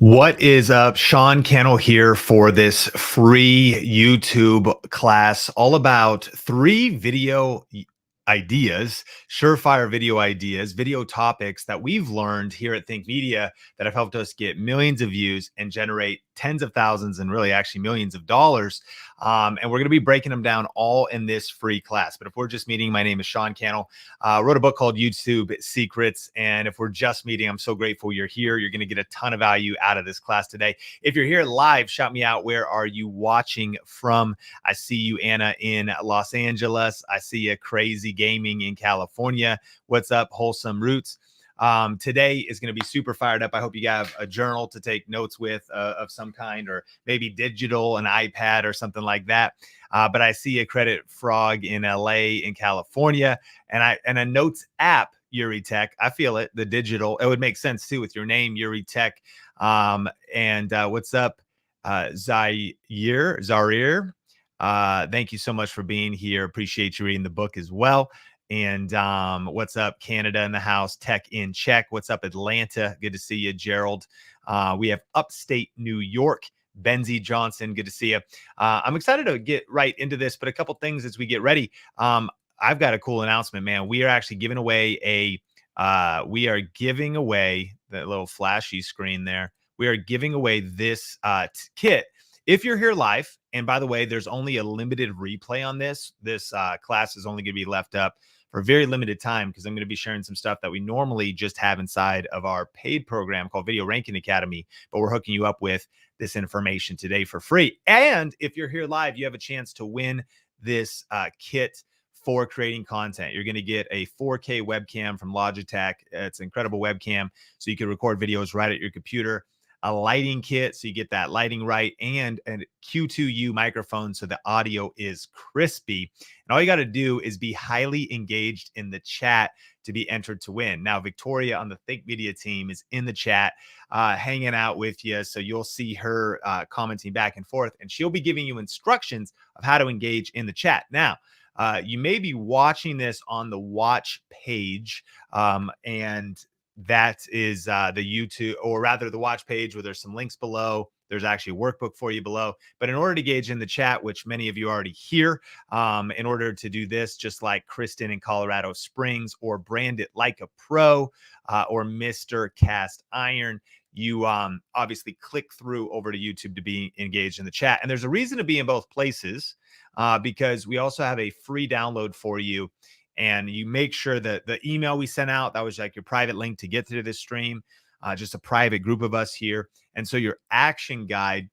What is up? Sean Cannell here for this free YouTube class all about three ideas, surefire video ideas, video topics that we've learned here at Think Media that have helped us get millions of views and generate tens of thousands and really actually millions of dollars. And we're going to be breaking them down all in this free class. But if we're just meeting, my name is Sean Cannell. Wrote a book called YouTube Secrets. And if we're just meeting, I'm so grateful you're here. You're going to get a ton of value out of this class today. If you're here live, shout me out. Where are you watching from? I see you, Anna, in Los Angeles. I see you, Crazy Gaming in California. What's up, Wholesome Roots? Today is going to be super fired up. I hope you have a journal to take notes with of some kind, or maybe digital, an iPad or something like that. But I see a Credit Frog in LA, in California, and a notes app, Yuri Tech. I feel it. The digital, it would make sense too with your name, Yuri Tech. What's up, Zarir? Thank you so much for being here. Appreciate you reading the book as well. And what's up, Canada in the house, Tech in check. What's up, Atlanta? Good to see you, Gerald. We have upstate New York, Benzie Johnson. Good to see you. I'm excited to get right into this, but a couple things as we get ready. I've got a cool announcement, man. We are actually giving away that little flashy screen there. We are giving away this kit. If you're here live, and by the way, there's only a limited replay on this. This class is only going to be left up for a very limited time because I'm going to be sharing some stuff that we normally just have inside of our paid program called Video Ranking Academy, but we're hooking you up with this information today for free. And if you're here live, you have a chance to win this kit for creating content. You're going to get a 4K webcam from Logitech. It's an incredible webcam, so you can record videos right at your computer. A lighting kit, so you get that lighting right, and a Q2U microphone, so the audio is crispy. And all you got to do is be highly engaged in the chat to be entered to win. Now, Victoria on the Think Media team is in the chat, hanging out with you. So you'll see her commenting back and forth, and she'll be giving you instructions of how to engage in the chat. Now, you may be watching this on the watch page, and that is the YouTube, or rather the watch page, where there's some links below. There's actually a workbook for you below. But in order to engage in the chat, which many of you already hear, in order to do this, just like Kristen in Colorado Springs, or Brand It Like a Pro, or Mr. Cast Iron, you obviously click through over to YouTube to be engaged in the chat. And there's a reason to be in both places, because we also have a free download for you. And you make sure that the email we sent out, that was like your private link to get to this stream, just a private group of us here. And so your action guide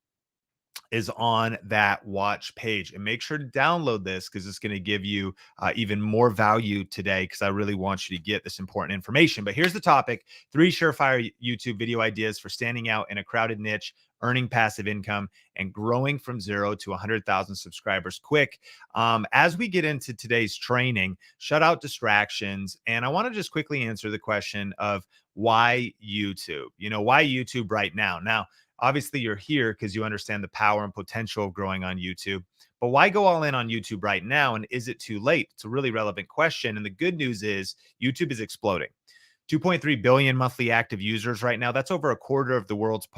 is on that watch page, and make sure to download this because it's going to give you even more value today, because I really want you to get this important information. But here's the topic: 3 surefire YouTube video ideas for standing out in a crowded niche, earning passive income, and growing from 0 to 100,000 subscribers quick. As we get into today's training, shut out distractions. And I want to just quickly answer the question of why YouTube? Why YouTube right now? Now, obviously, you're here because you understand the power and potential of growing on YouTube. But why go all in on YouTube right now? And is it too late? It's a really relevant question. And the good news is YouTube is exploding. 2.3 billion monthly active users right now. That's over a quarter of the world's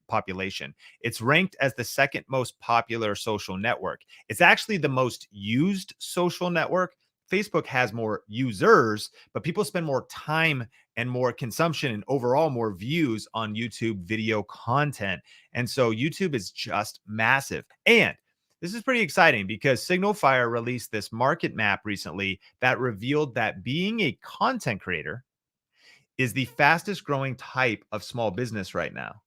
population. It's ranked as the second most popular social network. It's actually the most used social network. Facebook has more users, but people spend more time and more consumption and overall more views on YouTube video content. And so YouTube is just massive. And this is pretty exciting because Surefire released this market map recently that revealed that being a content creator is the fastest growing type of small business right now.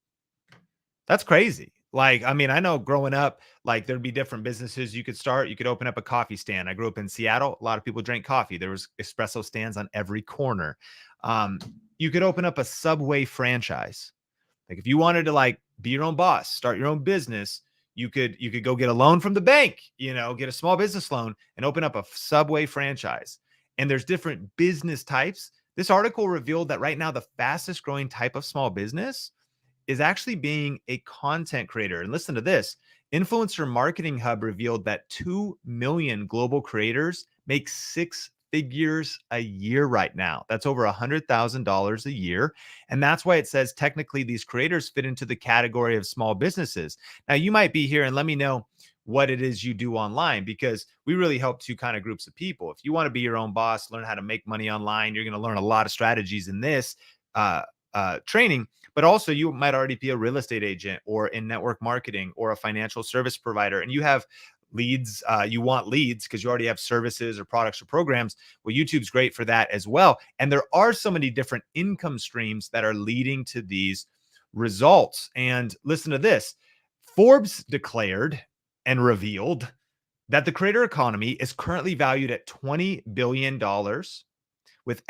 That's crazy. Like, I mean, I know growing up, like there'd be different businesses you could start. You could open up a coffee stand. I grew up in Seattle. A lot of people drank coffee. There was espresso stands on every corner. You could open up a Subway franchise. Like if you wanted to like be your own boss, start your own business, you could go get a loan from the bank, get a small business loan and open up a Subway franchise. And there's different business types. This article revealed that right now the fastest growing type of small business is actually being a content creator. And listen to this. Influencer Marketing Hub revealed that 2 million global creators make $6 figures a year right now. That's over $100,000 a year. And that's why it says technically these creators fit into the category of small businesses. Now, you might be here and let me know what it is you do online, because we really help two kind of groups of people. If you want to be your own boss, learn how to make money online, you're going to learn a lot of strategies in this uh, training. But also, you might already be a real estate agent or in network marketing or a financial service provider, and you have leads. You want leads because you already have services or products or programs. Well, YouTube's great for that as well. And there are so many different income streams that are leading to these results. And listen to this. Forbes declared and revealed that the creator economy is currently valued at $20 billion with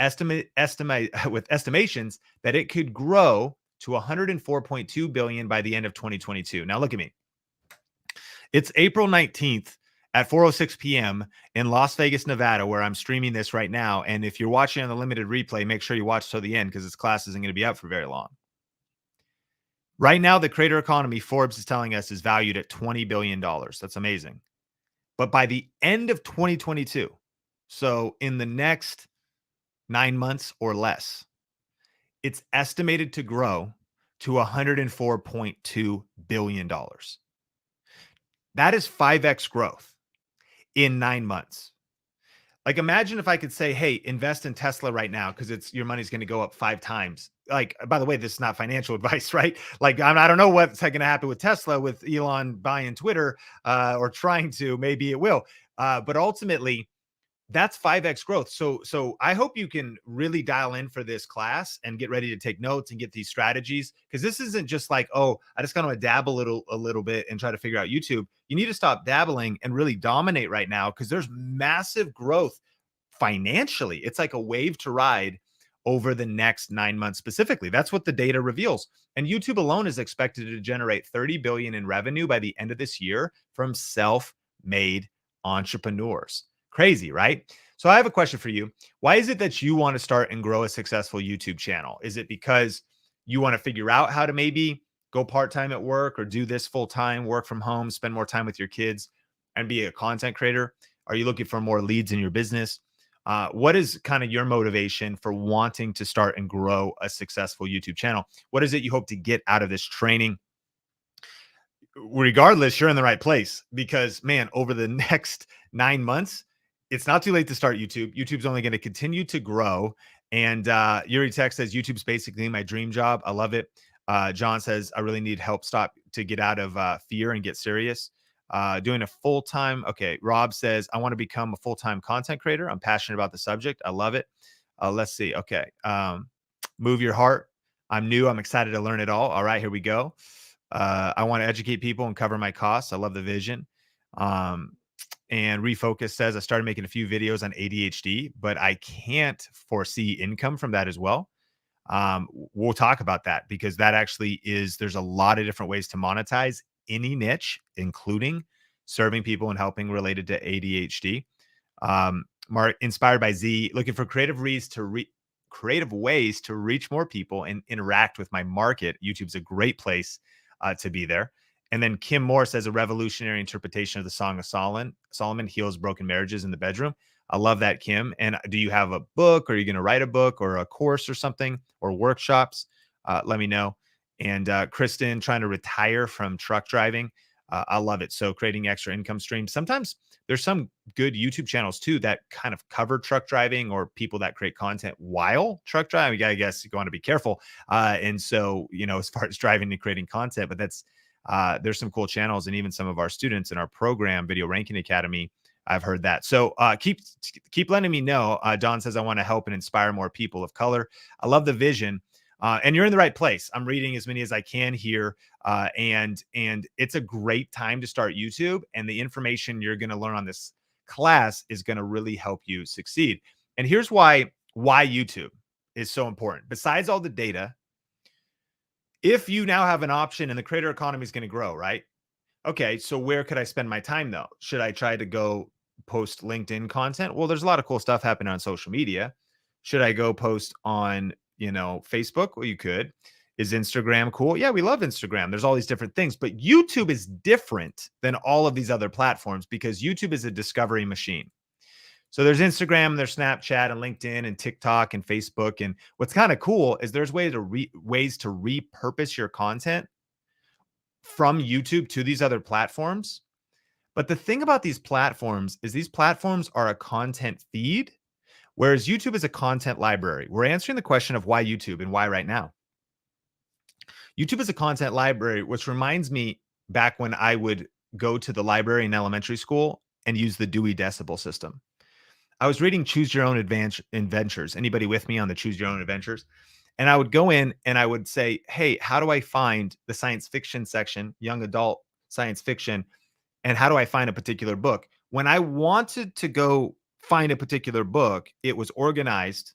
with estimations that it could grow to 104.2 billion by the end of 2022. Now look at me. It's April 19th at 4:06 p.m. in Las Vegas, Nevada, where I'm streaming this right now. And if you're watching on the limited replay, make sure you watch till the end because this class isn't going to be up for very long. Right now, the creator economy, Forbes is telling us, is valued at $20 billion. That's amazing. But by the end of 2022, so in the next 9 months or less, it's estimated to grow to $104.2 billion. That is 5x growth in 9 months. Like, imagine if I could say, hey, invest in Tesla right now because your money's going to go up 5 times. Like, by the way, this is not financial advice, right? Like, I don't know what's going to happen with Tesla, with Elon buying Twitter or trying to. Maybe it will. But ultimately, that's 5x growth. So I hope you can really dial in for this class and get ready to take notes and get these strategies, because this isn't just like, oh, I just got to dabble a little bit and try to figure out YouTube. You need to stop dabbling and really dominate right now, because there's massive growth financially. It's like a wave to ride over the next 9 months specifically. That's what the data reveals. And YouTube alone is expected to generate 30 billion in revenue by the end of this year from self-made entrepreneurs. Crazy, right? So I have a question for you. Why is it that you want to start and grow a successful YouTube channel? Is it because you want to figure out how to maybe go part-time at work or do this full-time, work from home, spend more time with your kids and be a content creator? Are you looking for more leads in your business? What is kind of your motivation for wanting to start and grow a successful YouTube channel? What is it you hope to get out of this training? Regardless, you're in the right place, because, man, over the next 9 months, it's not too late to start YouTube. YouTube's only going to continue to grow. And Yuri Tech says, YouTube's basically my dream job. I love it. John says, I really need help to get out of fear and get serious. Doing a full-time. Okay. Rob says, I want to become a full-time content creator. I'm passionate about the subject. I love it. Let's see. Okay. Move your heart. I'm new. I'm excited to learn it all. All right, here we go. I want to educate people and cover my costs. I love the vision. And Refocus says, I started making a few videos on ADHD, but I can't foresee income from that as well. We'll talk about that, because that actually there's a lot of different ways to monetize any niche, including serving people and helping related to ADHD. Mark, inspired by Z, looking for creative ways to reach more people and interact with my market. YouTube's a great place to be there. And then Kim Moore says, a revolutionary interpretation of the Song of Solomon heals broken marriages in the bedroom. I love that, Kim. And do you have a book? Or are you going to write a book or a course or something, or workshops? Let me know. And Kristen, trying to retire from truck driving. I love it. So creating extra income streams. Sometimes there's some good YouTube channels too that kind of cover truck driving, or people that create content while truck driving. I guess you want to be careful. And so, as far as driving and creating content, but there's some cool channels, and even some of our students in our program, Video Ranking Academy, I've heard that. So keep letting me know. Don says, I want to help and inspire more people of color. I love the vision. And you're in the right place. I'm reading as many as I can here. And it's a great time to start YouTube. And the information you're going to learn on this class is going to really help you succeed. And here's why YouTube is so important. Besides all the data, if you now have an option and the creator economy is going to grow, right? Okay, so where could I spend my time though? Should I try to go post LinkedIn content? Well, there's a lot of cool stuff happening on social media. Should I go post on, Facebook? Well, you could. Is Instagram cool? Yeah, we love Instagram. There's all these different things, but YouTube is different than all of these other platforms, because YouTube is a discovery machine. So there's Instagram, there's Snapchat and LinkedIn and TikTok and Facebook. And what's kind of cool is there's ways to repurpose your content from YouTube to these other platforms. But the thing about these platforms is these platforms are a content feed, whereas YouTube is a content library. We're answering the question of why YouTube and why right now. YouTube is a content library, which reminds me back when I would go to the library in elementary school and use the Dewey Decibel System. I was reading Choose Your Own Adventures. Anybody with me on the Choose Your Own Adventures? And I would go in and I would say, hey, how do I find the science fiction section, young adult science fiction? And how do I find a particular book? When I wanted to go find a particular book, it was organized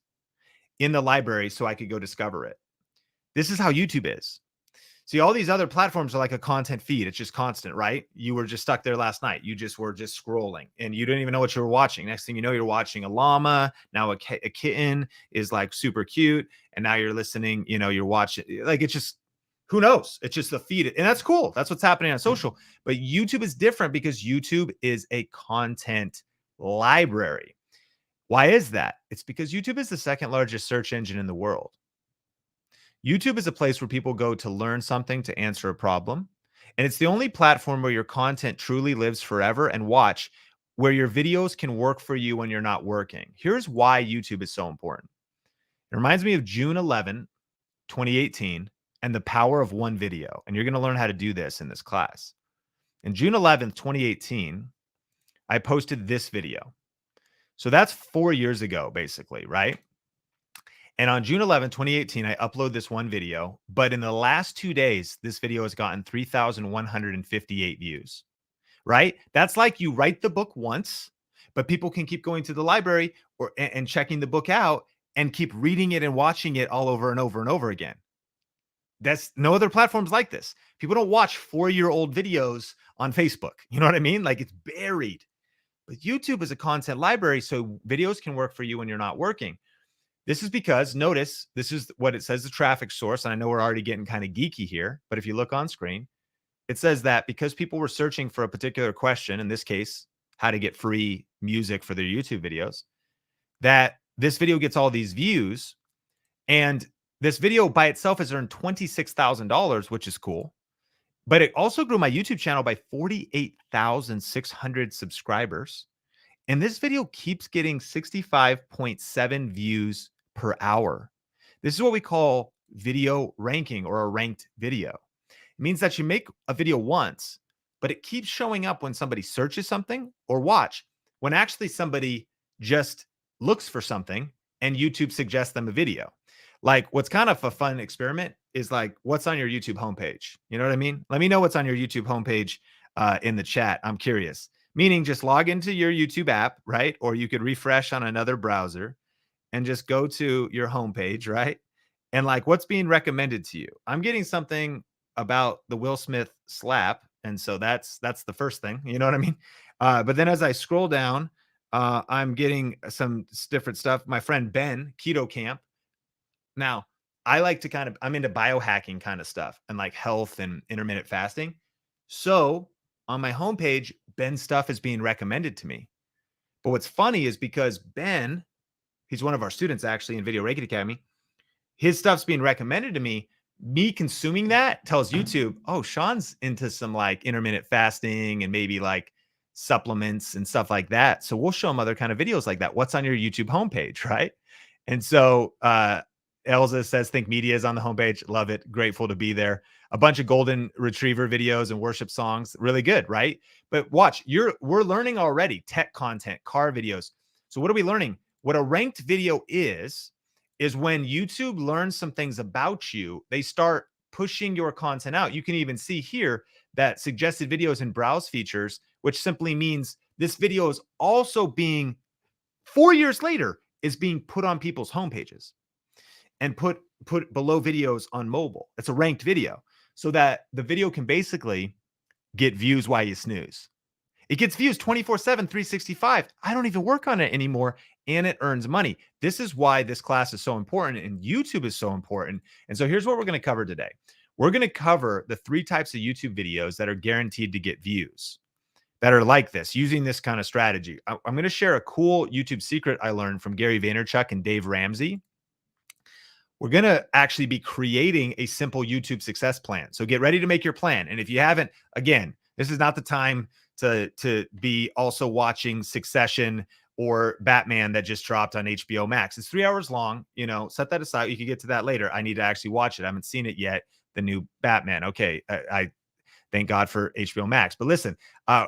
in the library so I could go discover it. This is how YouTube is. See, all these other platforms are like a content feed. It's just constant, right? You were just stuck there last night. You just were just scrolling and you didn't even know what you were watching. Next thing you know, you're watching a llama. Now a kitten is like super cute. And now you're listening, you're watching, like, it's just, who knows? It's just the feed. And that's cool. That's what's happening on social. But YouTube is different because YouTube is a content library. Why is that? It's because YouTube is the second largest search engine in the world. YouTube is a place where people go to learn something, to answer a problem. And it's the only platform where your content truly lives forever. And watch, where your videos can work for you when you're not working. Here's why YouTube is so important. It reminds me of June 11, 2018, and the power of one video. And you're going to learn how to do this in this class. In June 11th, 2018, I posted this video. So that's 4 years ago, basically, right? And on June 11, 2018, I upload this one video, but in the last 2 days, this video has gotten 3,158 views, right? That's like you write the book once, but people can keep going to the library and checking the book out and keep reading it and watching it all over and over and over again. That's no other platforms like this. People don't watch 4-year-old videos on Facebook. You know what I mean? Like, it's buried. But YouTube is a content library, so videos can work for you when you're not working. This is because, notice, this is what it says, the traffic source. And I know we're already getting kind of geeky here, but if you look on screen, it says that because people were searching for a particular question, in this case, how to get free music for their YouTube videos, that this video gets all these views. And this video by itself has earned $26,000, which is cool. But it also grew my YouTube channel by 48,600 subscribers. And this video keeps getting 65.7 views per hour. This is what we call video ranking, or a ranked video. It means that you make a video once, but it keeps showing up when somebody searches something, or watch, when actually somebody just looks for something and YouTube suggests them a video. Like, what's kind of a fun experiment is like, what's on your YouTube homepage? You know what I mean? Let me know what's on your YouTube homepage in the chat. I'm curious. Meaning, just log into your YouTube app, right? Or you could refresh on another browser and just go to your homepage, right? And like, what's being recommended to you? I'm getting something about the Will Smith slap. And so that's the first thing, you know what I mean? But then as I scroll down, I'm getting some different stuff. My friend Ben, Keto Camp. Now, I like to I'm into biohacking kind of stuff and like health and intermittent fasting. So on my homepage, Ben's stuff is being recommended to me. But what's funny is because Ben, he's one of our students actually in Video Reiki Academy, his stuff's being recommended to me. Me consuming that tells YouTube, oh, Sean's into some like intermittent fasting and maybe like supplements and stuff like that. So we'll show him other kind of videos like that. What's on your YouTube homepage, right? And so Elza says, Think Media is on the homepage. Love it. Grateful to be there. A bunch of golden retriever videos and worship songs. Really good, right? But watch, we're learning already tech content, car videos. So what are we learning? What a ranked video is when YouTube learns some things about you, they start pushing your content out. You can even see here that suggested videos and browse features, which simply means this video is also being, 4 years later, is being put on people's homepages and put below videos on mobile. It's a ranked video so that the video can basically get views while you snooze. It gets views 24/7, 365. I don't even work on it anymore, and it earns money. This is why this class is so important and YouTube is so important. And so here's what we're going to cover today. We're going to cover the 3 types of YouTube videos that are guaranteed to get views. that are like this, using this kind of strategy. I'm going to share a cool YouTube secret I learned from Gary Vaynerchuk and Dave Ramsey. We're going to actually be creating a simple YouTube success plan. So get ready to make your plan. And if you haven't, again, this is not the time to be also watching Succession or Batman that just dropped on HBO Max. It's 3 hours long. Set that aside. You can get to that later. I need to actually watch it. I haven't seen it yet. The new Batman. Okay. I thank God for HBO Max. But listen,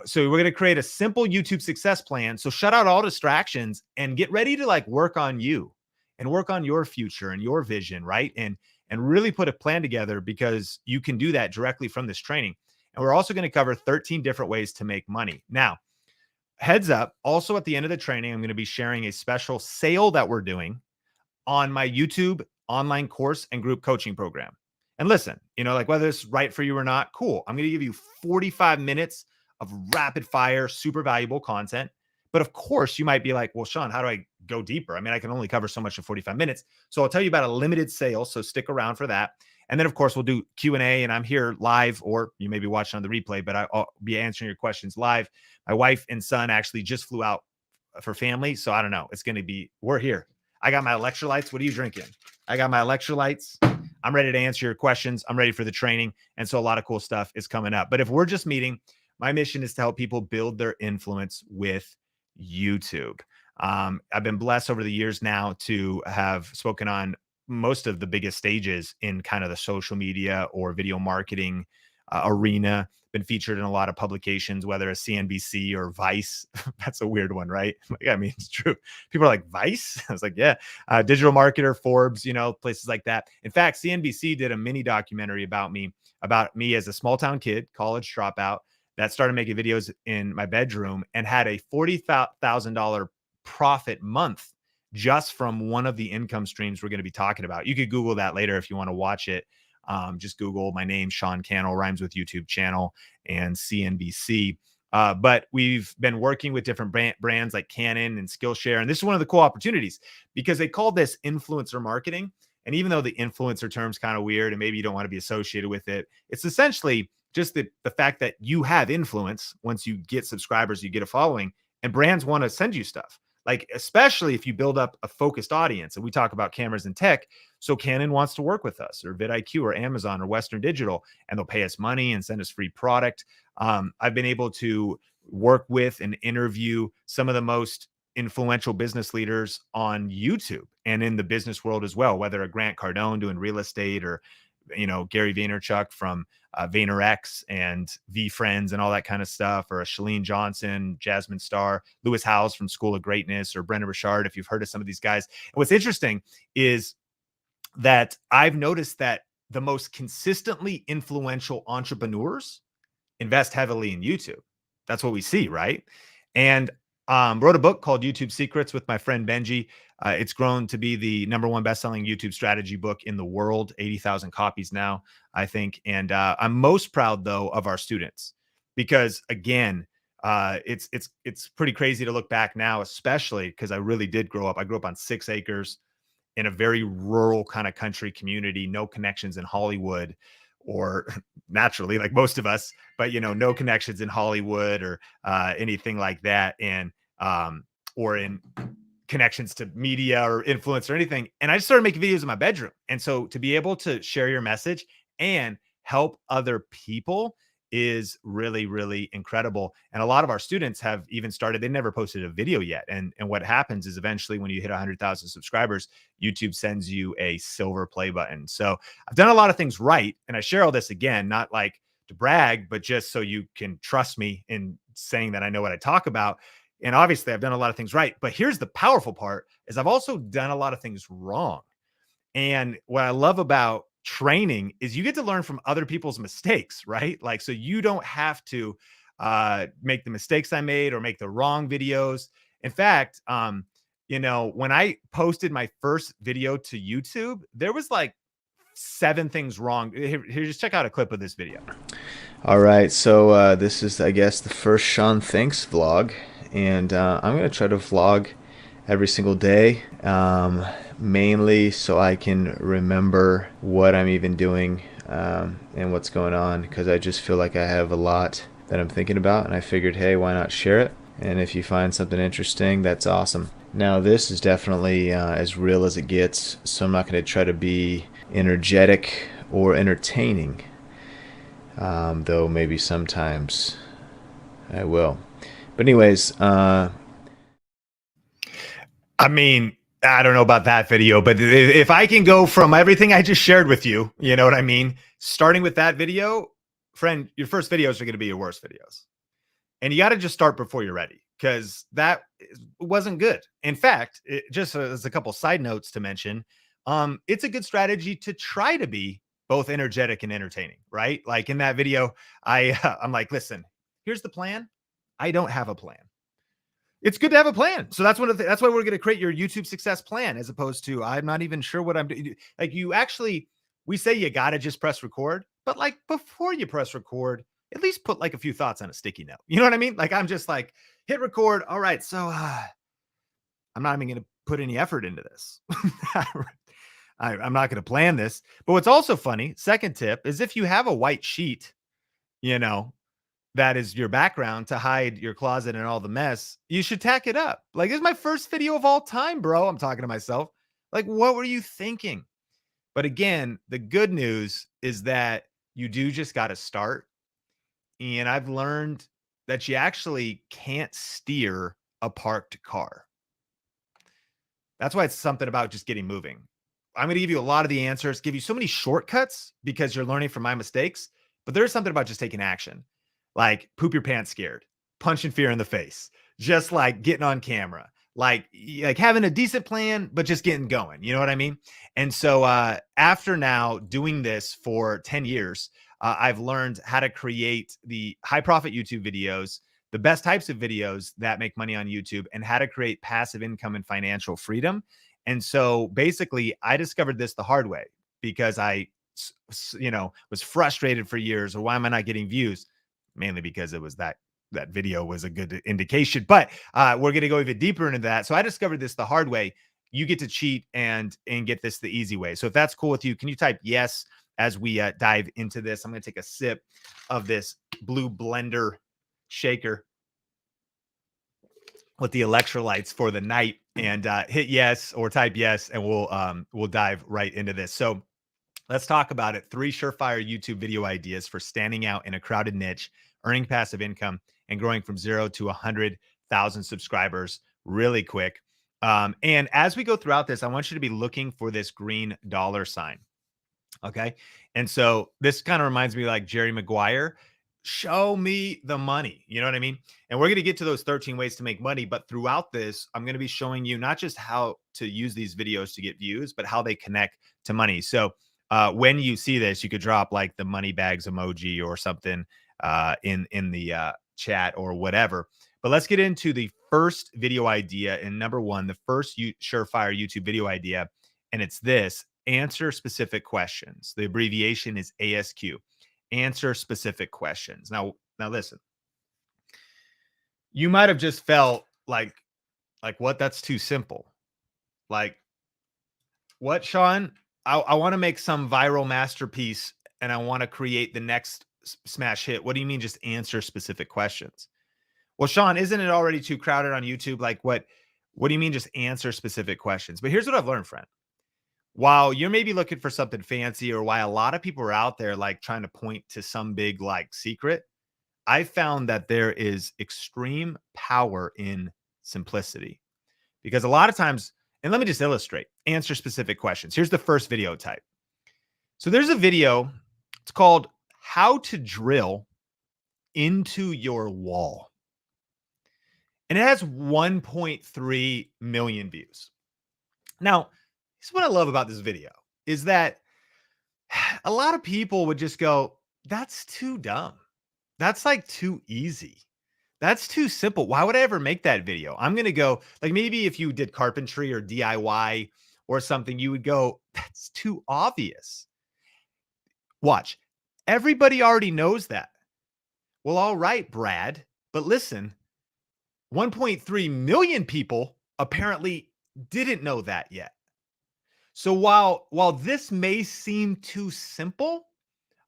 so we're going to create a simple YouTube success plan. So shut out all distractions and get ready to like work on you and work on your future and your vision, right? And really put a plan together, because you can do that directly from this training. And we're also going to cover 13 different ways to make money. Now, heads up, also at the end of the training, I'm going to be sharing a special sale that we're doing on my YouTube online course and group coaching program. And listen, like whether it's right for you or not, cool. I'm going to give you 45 minutes of rapid fire, super valuable content. But of course, you might be like, well, Sean, how do I go deeper? I mean, I can only cover so much in 45 minutes. So I'll tell you about a limited sale. So stick around for that. And then, of course, we'll do Q&A, and I'm here live, or you may be watching on the replay, but I'll be answering your questions live. My wife and son actually just flew out for family. So I don't know. It's going to be, we're here. I got my electrolytes. What are you drinking? I got my electrolytes. I'm ready to answer your questions. I'm ready for the training. And so a lot of cool stuff is coming up. But if we're just meeting, my mission is to help people build their influence with YouTube. I've been blessed over the years now to have spoken on most of the biggest stages in kind of the social media or video marketing arena. Been featured in a lot of publications, whether it's CNBC or Vice. That's a weird one, right? I mean, it's true. People are like, Vice? I was like, yeah. Digital Marketer, Forbes, places like that. In fact, CNBC did a mini documentary about me as a small town kid, college dropout, that started making videos in my bedroom and had a $40,000 profit month just from one of the income streams we're going to be talking about. You could Google that later if you want to watch it. Just Google my name, Sean Cannell, rhymes with YouTube channel, and CNBC. But we've been working with different brands like Canon and Skillshare. And this is one of the cool opportunities, because they call this influencer marketing. And even though the influencer term's kind of weird and maybe you don't want to be associated with it, it's essentially just the fact that you have influence. Once you get subscribers, you get a following, and brands want to send you stuff. Like, especially if you build up a focused audience, and we talk about cameras and tech. So Canon wants to work with us, or vidIQ, or Amazon, or Western Digital, and they'll pay us money and send us free product. I've been able to work with and interview some of the most influential business leaders on YouTube and in the business world as well, whether a Grant Cardone doing real estate, or Gary Vaynerchuk from VaynerX and VFriends and all that kind of stuff, or a Chalene Johnson, Jasmine Star, Lewis Howes from School of Greatness, or Brendan Burchard, if you've heard of some of these guys. And what's interesting is that I've noticed that the most consistently influential entrepreneurs invest heavily in YouTube. That's what we see, right? And wrote a book called YouTube Secrets with my friend Benji. It's grown to be the #1 best-selling YouTube strategy book in the world, 80,000 copies now, I think. And I'm most proud, though, of our students, because again, it's pretty crazy to look back now, especially because I really did grow up. I grew up on 6 acres in a very rural kind of country community, no connections in Hollywood, or naturally, like most of us, but no connections in Hollywood or anything like that, and or in connections to media or influence or anything. And I just started making videos in my bedroom. And so to be able to share your message and help other people is really, really incredible. And a lot of our students have even started, they never posted a video yet. And what happens is, eventually when you hit 100,000 subscribers, YouTube sends you a silver play button. So I've done a lot of things right. And I share all this, again, not like to brag, but just so you can trust me in saying that I know what I talk about. And obviously I've done a lot of things right. But here's the powerful part, is I've also done a lot of things wrong. And what I love about training is you get to learn from other people's mistakes, right? Like, so you don't have to make the mistakes I made or make the wrong videos. In fact, when I posted my first video to YouTube, there was like 7 things wrong. Here, just check out a clip of this video. All right, so this is, I guess, the first Sean Thinks vlog, and I'm going to try to vlog every single day, mainly so I can remember what I'm even doing and what's going on, because I just feel like I have a lot that I'm thinking about, and I figured, hey, why not share it? And if you find something interesting, that's awesome. Now, this is definitely as real as it gets, so I'm not going to try to be energetic or entertaining, though maybe sometimes I will. But, anyways, I mean, I don't know about that video, but if I can go from everything I just shared with you, you know what I mean? Starting with that video, friend, your first videos are going to be your worst videos. And you got to just start before you're ready because that wasn't good. In fact, just as a couple side notes to mention, it's a good strategy to try to be both energetic and entertaining, right? Like in that video, I'm like, listen, here's the plan. I don't have a plan. It's good to have a plan. So that's that's why we're going to create your YouTube success plan, as opposed to I'm not even sure what I'm doing. Like you actually, we say you got to just press record, but like before you press record, at least put like a few thoughts on a sticky note. You know what I mean? Like I'm just like hit record. All right, so I'm not even going to put any effort into this. I'm not going to plan this. But what's also funny, second tip, is if you have a white sheet, you know, that is your background to hide your closet and all the mess, you should tack it up. Like, this is my first video of all time, bro. I'm talking to myself. Like, what were you thinking? But again, the good news is that you do just got to start. And I've learned that you actually can't steer a parked car. That's why it's something about just getting moving. I'm going to give you a lot of the answers, give you so many shortcuts because you're learning from my mistakes. But there's something about just taking action, like poop your pants scared, punching fear in the face, just like getting on camera, like having a decent plan, but just getting going. You know what I mean? And so after now doing this for 10 years, I've learned how to create the high profit YouTube videos, the best types of videos that make money on YouTube, and how to create passive income and financial freedom. And so basically, I discovered this the hard way because was frustrated for years. Or why am I not getting views? Mainly because it was that video was a good indication. But we're going to go even deeper into that. So I discovered this the hard way. You get to cheat and get this the easy way. So if that's cool with you, can you type yes as we dive into this? I'm going to take a sip of this blue blender shaker with the electrolytes for the night, and hit yes or type yes, and we'll dive right into this. So let's talk about it. 3 surefire YouTube video ideas for standing out in a crowded niche, earning passive income, and growing from 0 to 100,000 subscribers really quick. And as we go throughout this, I want you to be looking for this green dollar sign. Okay. And so this kind of reminds me like Jerry Maguire. Show me the money. You know what I mean? And we're going to get to those 13 ways to make money. But throughout this, I'm going to be showing you not just how to use these videos to get views, but how they connect to money. So when you see this, you could drop like the money bags emoji or something in the chat or whatever. But let's get into the first video idea. And number one, the first surefire YouTube video idea, and it's this: answer specific questions. The abbreviation is ASQ. Answer specific questions. Now listen. You might have just felt like what? That's too simple. Like what, Sean? I want to make some viral masterpiece and I want to create the next smash hit. What do you mean just answer specific questions? Well, Sean, isn't it already too crowded on YouTube? Like what do you mean just answer specific questions? But here's what I've learned, friend. While you're maybe looking for something fancy, or why a lot of people are out there like trying to point to some big like secret, I found that there is extreme power in simplicity. Because a lot of times, and let me just illustrate, answer specific questions. Here's the first video type. So there's a video, it's called How to Drill into Your Wall. And it has 1.3 million views. Now, this is what I love about this video is that a lot of people would just go, that's too dumb. That's like too easy. That's too simple. Why would I ever make that video? I'm going to go like maybe if you did carpentry or DIY or something, you would go, that's too obvious. Watch. Everybody already knows that. Well, all right, Brad. But listen, 1.3 million people apparently didn't know that yet. So while this may seem too simple,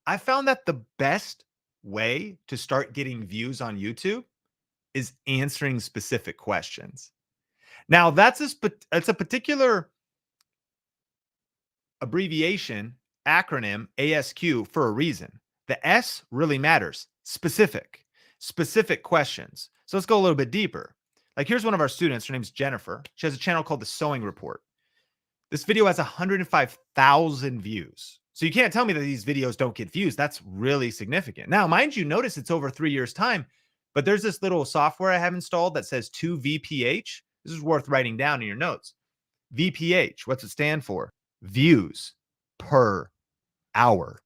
I found that the best way to start getting views on YouTube is answering specific questions. Now, it's a particular abbreviation, acronym, ASQ, for a reason. The S really matters. Specific questions. So let's go a little bit deeper. Like, here's one of our students. Her name's Jennifer. She has a channel called The Sewing Report. This video has 105,000 views. So you can't tell me that these videos don't get views. That's really significant. Now, mind you, notice it's over 3 years' time, but there's this little software I have installed that says 2VPH. This is worth writing down in your notes. VPH, what's it stand for? Views per hour.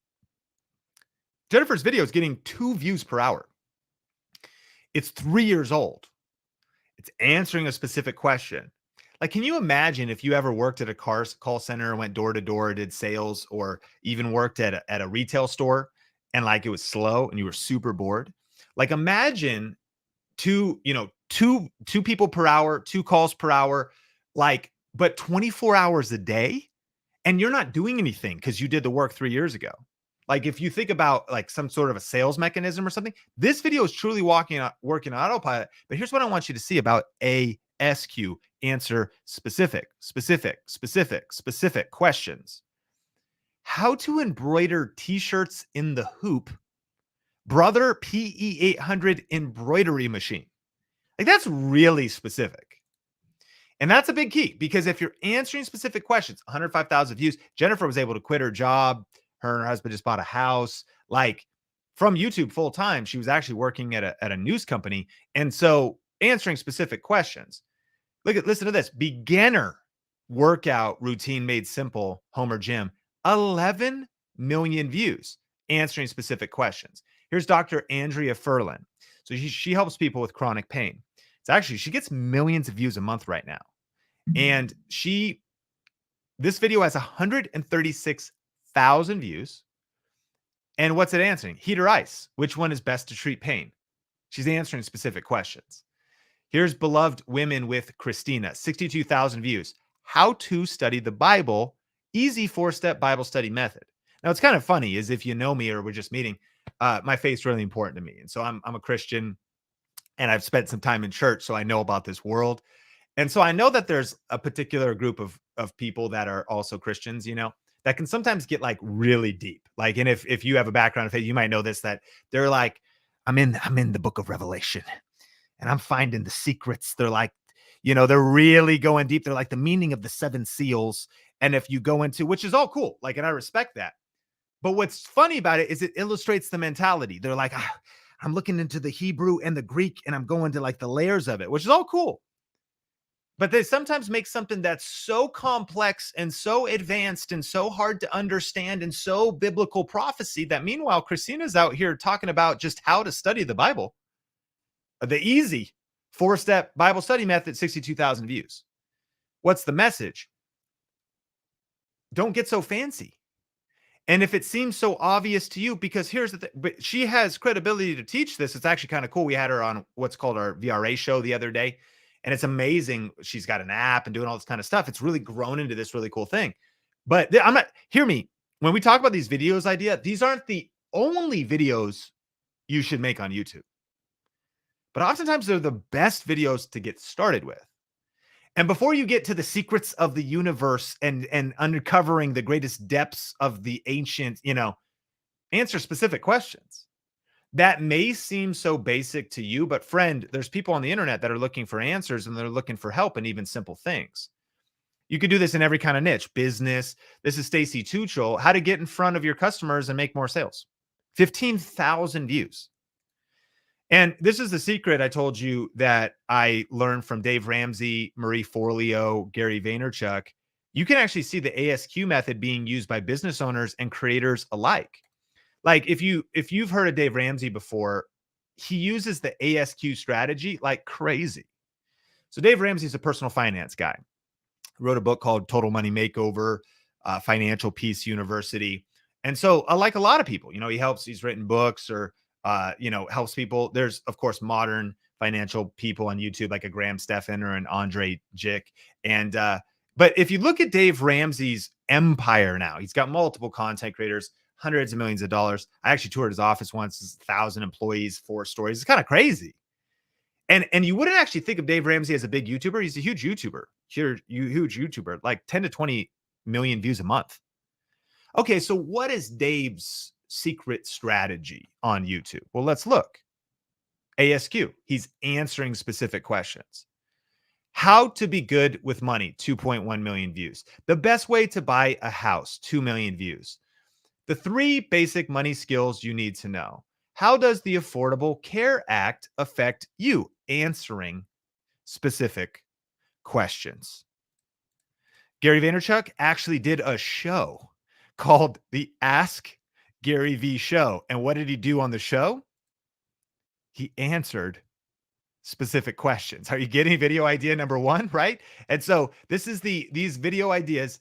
Jennifer's video is getting 2 views per hour. It's 3 years old. It's answering a specific question. Like, can you imagine if you ever worked at a call center, went door to door, did sales, or even worked at a retail store, and like it was slow and you were super bored? Like, imagine two people per hour, 2 calls per hour, like, but 24 hours a day, and you're not doing anything because you did the work 3 years ago. Like, if you think about like some sort of a sales mechanism or something, this video is truly working on autopilot. But here's what I want you to see about ASQ: answer specific questions. How to embroider t-shirts in the hoop, Brother PE800 embroidery machine. Like, that's really specific. And that's a big key, because if you're answering specific questions, 105,000 views, Jennifer was able to quit her job. Her and her husband just bought a house, like, from YouTube full time. She was actually working at a news company. And so answering specific questions. Listen to this. Beginner workout routine made simple, Homer Gym, 11 million views, answering specific questions. Here's Dr. Andrea Furlan. So she helps people with chronic pain. It's actually, she gets millions of views a month right now. And this video has 136,000 views. And what's it answering? Heat or ice? Which one is best to treat pain? She's answering specific questions. Here's Beloved Women with Christina, 62,000 views. How to study the Bible, easy 4-step Bible study method. Now, it's kind of funny, is if you know me or we're just meeting, my faith's really important to me. And so I'm a Christian, and I've spent some time in church, so I know about this world. And so I know that there's a particular group of people that are also Christians, that can sometimes get like really deep. Like, and if you have a background in faith, you might know this, that they're like, I'm in the book of Revelation and I'm finding the secrets. They're like, they're really going deep. They're like the meaning of the 7 seals. And if you go into, which is all cool, like, and I respect that. But what's funny about it is it illustrates the mentality. They're like, I'm looking into the Hebrew and the Greek, and I'm going to like the layers of it, which is all cool. But they sometimes make something that's so complex and so advanced and so hard to understand and so biblical prophecy that, meanwhile, Christina's out here talking about just how to study the Bible. The easy 4-step Bible study method, 62,000 views. What's the message? Don't get so fancy. And if it seems so obvious to you, because here's the thing, but she has credibility to teach this. It's actually kind of cool. We had her on what's called our VRA show the other day, and it's amazing. She's got an app and doing all this kind of stuff. It's really grown into this really cool thing. But hear me, when we talk about these videos idea, these aren't the only videos you should make on YouTube. But oftentimes they're the best videos to get started with. And before you get to the secrets of the universe and uncovering the greatest depths of the ancient, answer specific questions. That may seem so basic to you, but friend, there's people on the internet that are looking for answers, and they're looking for help in even simple things. You could do this in every kind of niche, business. This is Stacy Tuchel, how to get in front of your customers and make more sales. 15,000 views. And this is the secret I told you that I learned from Dave Ramsey, Marie Forleo, Gary Vaynerchuk. You can actually see the ASQ method being used by business owners and creators alike. Like, if you've heard of Dave Ramsey before, he uses the ASQ strategy like crazy. So Dave Ramsey is a personal finance guy. Wrote a book called Total Money Makeover, Financial Peace University. And so, like a lot of people, he's written books or helps people. There's, of course, modern financial people on YouTube, like a Graham Stephan or an Andre Jick. But if you look at Dave Ramsey's empire now, he's got multiple content creators. hundreds of millions of dollars. I actually toured his office once. It's 1,000 employees, 4 stories. It's kind of crazy. And you wouldn't actually think of Dave Ramsey as a big YouTuber. He's a huge YouTuber, huge YouTuber, like 10 to 20 million views a month. Okay, so what is Dave's secret strategy on YouTube? Well, let's look. ASQ, he's answering specific questions. How to be good with money, 2.1 million views. The best way to buy a house, 2 million views. The 3 basic money skills you need to know. How does the Affordable Care Act affect you? Answering specific questions. Gary Vaynerchuk actually did a show called the Ask Gary V Show. And what did he do on the show? He answered specific questions. Are you getting video idea number 1, right? And so this is these video ideas.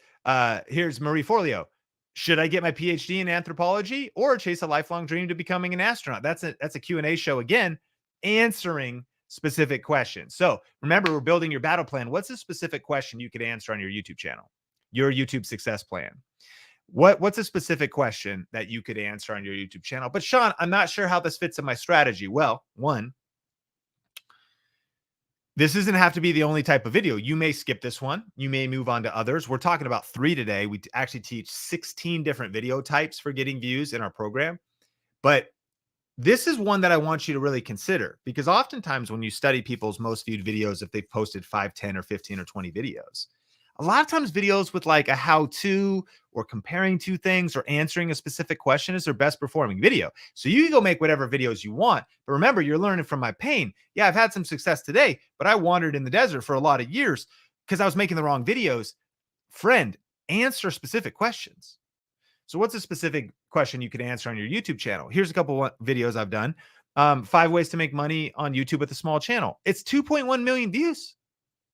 Here's Marie Forleo. Should I get my PhD in anthropology or chase a lifelong dream to becoming an astronaut? That's a Q&A show again, answering specific questions. So remember, we're building your battle plan. What's a specific question you could answer on your YouTube channel? Your YouTube success plan. What's a specific question that you could answer on your YouTube channel? But Sean, I'm not sure how this fits in my strategy. Well, one, this doesn't have to be the only type of video. You may skip this one. You may move on to others. We're talking about 3 today. We actually teach 16 different video types for getting views in our program. But this is one that I want you to really consider, because oftentimes when you study people's most viewed videos, if they've posted 5, 10, or 15 or 20 videos, a lot of times videos with like a how-to or comparing 2 things or answering a specific question is their best performing video. So you can go make whatever videos you want, but remember, you're learning from my pain. Yeah, I've had some success today, but I wandered in the desert for a lot of years because I was making the wrong videos. Friend, answer specific questions. So what's a specific question you could answer on your YouTube channel? Here's a couple of videos I've done. 5 ways to make money on YouTube with a small channel. It's 2.1 million views.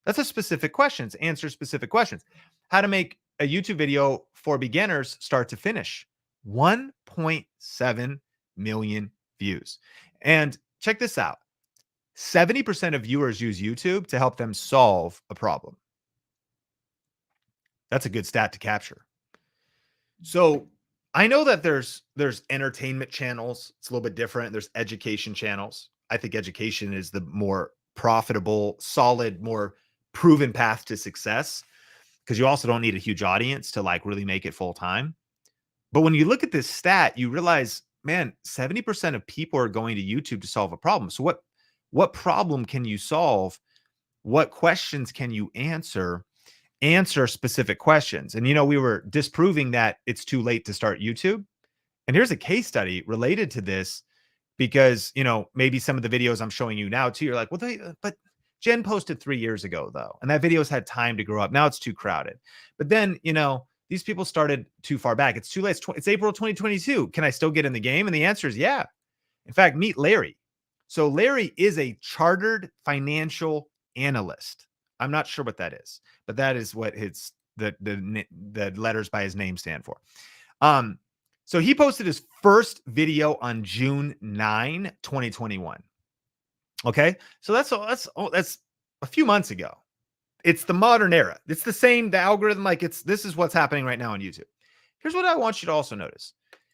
That's a specific questions. Answer specific questions. How to make a YouTube video for beginners start to finish. 1.7 million views. And check this out. 70% of viewers use YouTube to help them solve a problem. That's a good stat to capture. So I know that there's entertainment channels. It's a little bit different. There's education channels. I think education is the more profitable, solid, more proven path to success, because you also don't need a huge audience to like really make it full time. But when you look at this stat, you realize, man, 70% of people are going to YouTube to solve a problem. So what problem can you solve? What questions can you answer? Answer specific questions. And, we were disproving that it's too late to start YouTube. And here's a case study related to this, because, maybe some of the videos I'm showing you now too, you're like, well, but Jen posted 3 years ago though, and that video's had time to grow up. Now it's too crowded. But then, these people started too far back. It's too late. It's April 2022. Can I still get in the game? And the answer is yeah. In fact, meet Larry. So Larry is a chartered financial analyst. I'm not sure what that is, but that is what the letters by his name stand for. So he posted his first video on June 9, 2021. Okay. So that's a few months ago. It's the modern era. It's the same, the algorithm, this is what's happening right now on YouTube. Here's what I want you to also notice.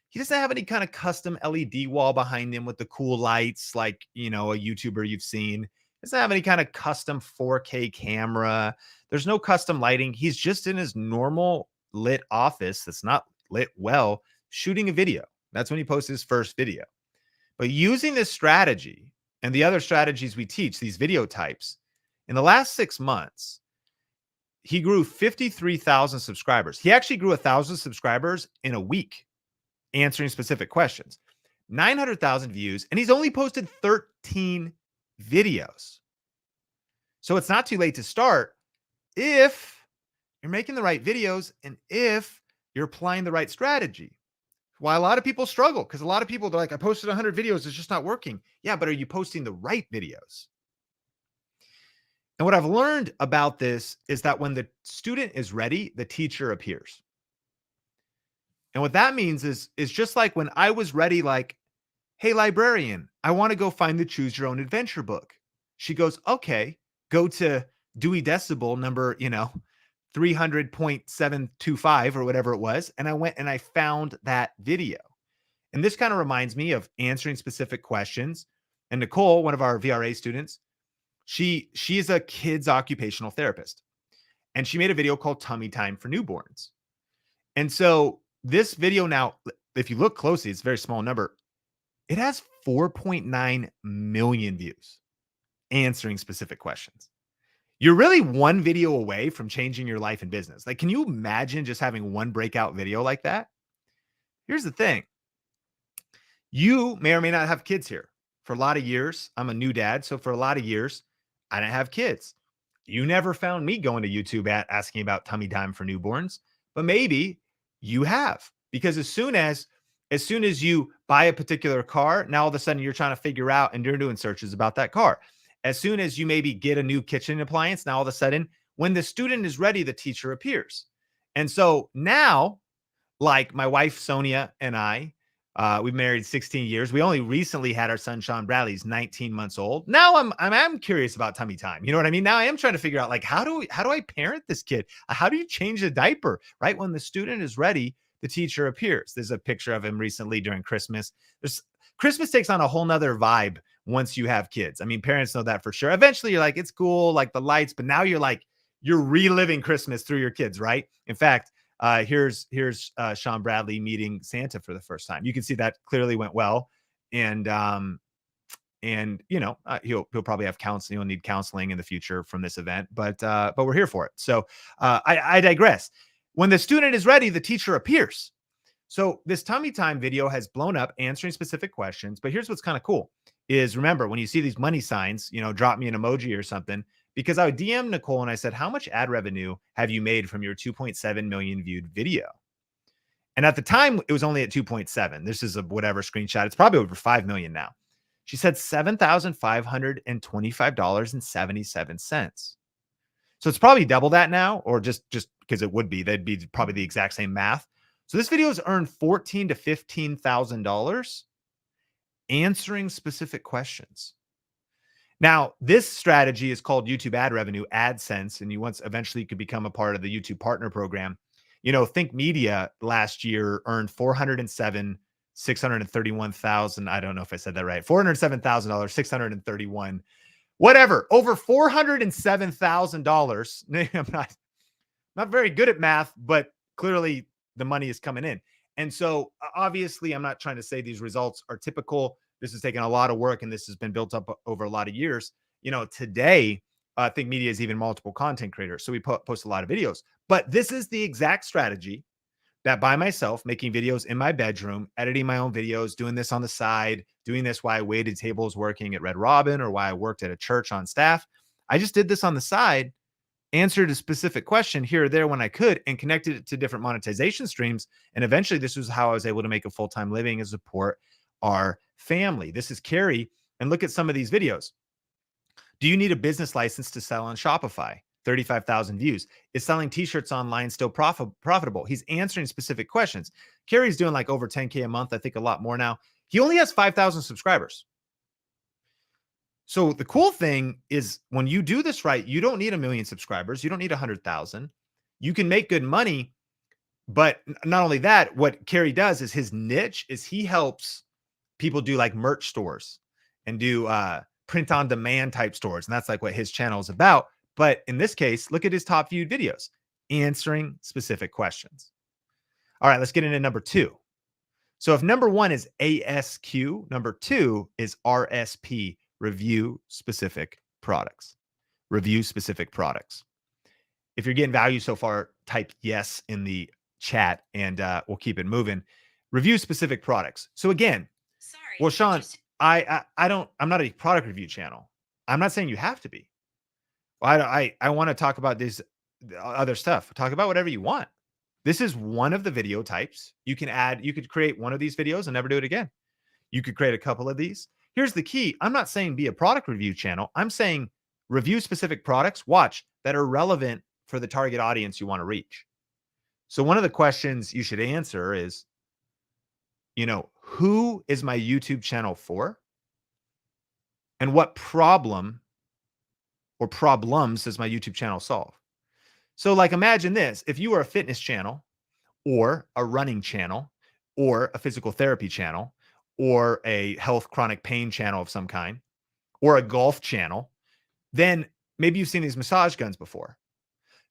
He doesn't have any kind of custom LED wall behind him with the cool lights, like, a YouTuber you've seen. He doesn't have any kind of custom 4K camera. There's no custom lighting. He's just in his normal lit office that's not lit well, shooting a video. That's when he posted his first video. But using this strategy and the other strategies we teach, these video types, in the last 6 months, he grew 53,000 subscribers. He actually grew 1,000 subscribers in a week, answering specific questions. 900,000 views, and he's only posted 13 videos. So it's not too late to start if you're making the right videos and if you're applying the right strategy. Why a lot of people struggle, because a lot of people, they're like, I posted 100 videos, it's just not working. Yeah, but are you posting the right videos? And what I've learned about this is that when the student is ready, the teacher appears. And what that means is just like when I was ready, like, hey, librarian, I want to go find the Choose Your Own Adventure book. She goes, okay, go to Dewey Decibel number, 300.725 or whatever it was. And I went and I found that video. And this kind of reminds me of answering specific questions. And Nicole, one of our VRA students, she is a kids occupational therapist. And she made a video called Tummy Time for Newborns. And so this video now, if you look closely, it's a very small number. It has 4.9 million views answering specific questions. You're really one video away from changing your life and business. Like, can you imagine just having one breakout video like that? Here's the thing. You may or may not have kids here. For a lot of years, I'm a new dad. So for a lot of years, I didn't have kids. You never found me going to YouTube asking about tummy time for newborns, but maybe you have, because as soon as you buy a particular car, now all of a sudden you're trying to figure out and you're doing searches about that car. As soon as you maybe get a new kitchen appliance, now all of a sudden when the student is ready, the teacher appears. And so now, like my wife, Sonia, and I, we've married 16 years. We only recently had our son, Sean Bradley. He's 19 months old. Now I'm curious about tummy time. You know what I mean? Now I am trying to figure out, like, how do I parent this kid? How do you change a diaper, right? When the student is ready, the teacher appears. There's a picture of him recently during Christmas. Christmas takes on a whole nother vibe once you have kids. I mean, parents know that for sure. Eventually you're like, it's cool, like the lights, but now you're reliving Christmas through your kids, right? In fact, here's Sean Bradley meeting Santa for the first time. You can see that clearly went well. And he'll probably have counseling. He'll need counseling in the future from this event, but we're here for it. So I digress. When the student is ready, the teacher appears. So this tummy time video has blown up answering specific questions. But here's what's kind of cool is, remember, when you see these money signs, drop me an emoji or something, because I would DM Nicole and I said, how much ad revenue have you made from your 2.7 million viewed video? And at the time, it was only at 2.7. This is a whatever screenshot. It's probably over 5 million now. She said $7,525.77. So it's probably double that now, or just because it would be, that'd be probably the exact same math. So this video has earned $14,000 to $15,000 answering specific questions. Now, this strategy is called YouTube ad revenue, AdSense, and eventually you could become a part of the YouTube partner program. Think Media last year earned $631,000. I don't know if I said that right. $407,000, 631, whatever, over $407,000. I'm not very good at math, but clearly the money is coming in. And so obviously I'm not trying to say these results are typical. This has taken a lot of work and this has been built up over a lot of years. Today, I think Media is even multiple content creators. So we post a lot of videos, but this is the exact strategy that by myself, making videos in my bedroom, editing my own videos, doing this on the side, doing this while I waited tables working at Red Robin or while I worked at a church on staff. I just did this on the side, answered a specific question here or there when I could, and connected it to different monetization streams. And eventually this was how I was able to make a full-time living and support our family. This is Carrie. And look at some of these videos. Do you need a business license to sell on Shopify? 35,000 views. Is selling t-shirts online still profitable? He's answering specific questions. Carrie's doing like over 10K a month. I think a lot more now. He only has 5,000 subscribers. So the cool thing is when you do this right, you don't need 1 million subscribers. You don't need 100,000. You can make good money. But not only that, what Carrie does is his niche is he helps people do like merch stores and do print on demand type stores. And that's like what his channel is about. But in this case, look at his top viewed videos, answering specific questions. All right, let's get into number 2. So if number 1 is ASQ, number 2 is RSP, review specific products. Review specific products. If you're getting value so far, type yes in the chat and we'll keep it moving. Review specific products. So again, well, Sean, I'm not a product review channel. I'm not saying you have to be. I want to talk about this other stuff. Talk about whatever you want. This is one of the video types. You could create one of these videos and never do it again. You could create a couple of these. Here's the key. I'm not saying be a product review channel. I'm saying review specific products, that are relevant for the target audience you want to reach. So one of the questions you should answer is, who is my YouTube channel for? And what problem or problems does my YouTube channel solve? So like imagine this, if you were a fitness channel or a running channel or a physical therapy channel or a health chronic pain channel of some kind or a golf channel, then maybe you've seen these massage guns before.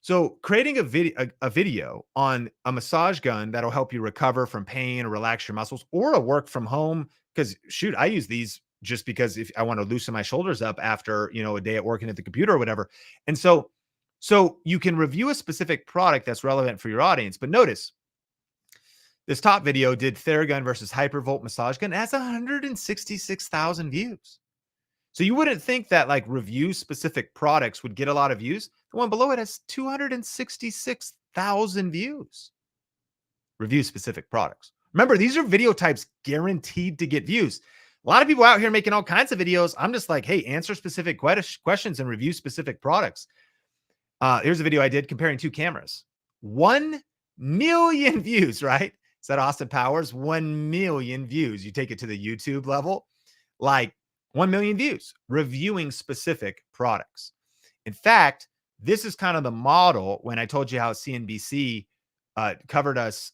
So creating a video on a massage gun that'll help you recover from pain or relax your muscles or a work from home, because shoot, I use these just because if I want to loosen my shoulders up after, a day at working at the computer or whatever. And so you can review a specific product that's relevant for your audience. But notice this top video did Theragun versus Hypervolt massage gun. It has 166,000 views. So you wouldn't think that like review specific products would get a lot of views. The one below it has 266,000 views. Review specific products. Remember, these are video types guaranteed to get views. A lot of people out here making all kinds of videos. I'm just like, hey, answer specific questions and review specific products. Here's a video I did comparing two cameras. 1 million views, right? Is that Austin Powers? 1 million views. You take it to the YouTube level, like 1 million views, reviewing specific products. In fact, this is kind of the model when I told you how CNBC covered us,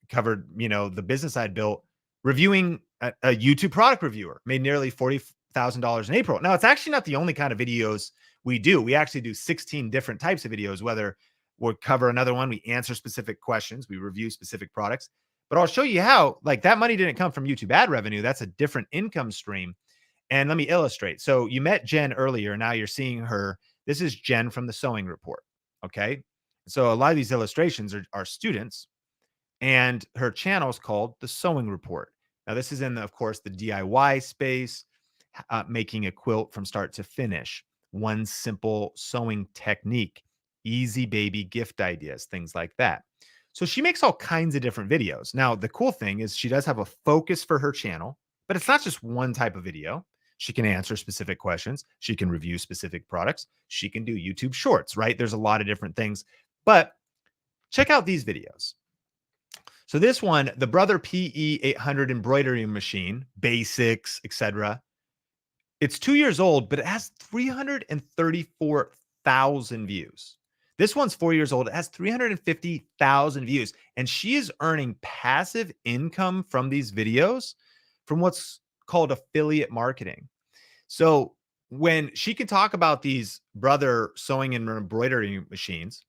covered, the business I'd built, reviewing a YouTube product reviewer, made nearly $40,000 in April. Now, it's actually not the only kind of videos we do. We actually do 16 different types of videos, whether we'll cover another one, we answer specific questions, we review specific products. But I'll show you how, like, that money didn't come from YouTube ad revenue. That's a different income stream. And let me illustrate. So you met Jen earlier. Now you're seeing her. This is Jen from the Sewing Report. Okay. So a lot of these illustrations are students, and her channel is called the Sewing Report. Now this is in, of course, the DIY space, making a quilt from start to finish, one simple sewing technique, easy baby gift ideas, things like that. So she makes all kinds of different videos. Now, the cool thing is she does have a focus for her channel, but it's not just one type of video. She can answer specific questions. She can review specific products. She can do YouTube shorts, right? There's a lot of different things, but check out these videos. So this one, the Brother PE 800 embroidery machine, basics, etc. It's 2 years old, but it has 334,000 views. This one's 4 years old. It has 350,000 views, and she is earning passive income from these videos from what's called affiliate marketing. So when she can talk about these Brother sewing and embroidery machines,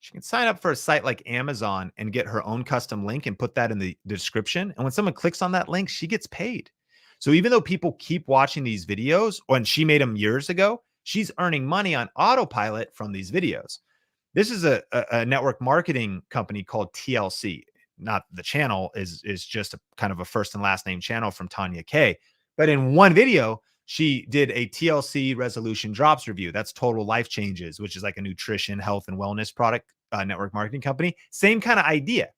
she can sign up for a site like Amazon and get her own custom link and put that in the description. And when someone clicks on that link, she gets paid. So even though people keep watching these videos, when she made them years ago, she's earning money on autopilot from these videos. This is a network marketing company called TLC. Not the channel is just a kind of a first and last name channel from Tanya K. But in one video, she did a TLC resolution drops review. That's Total Life Changes, which is like a nutrition, health, and wellness product network marketing company. Same kind of idea.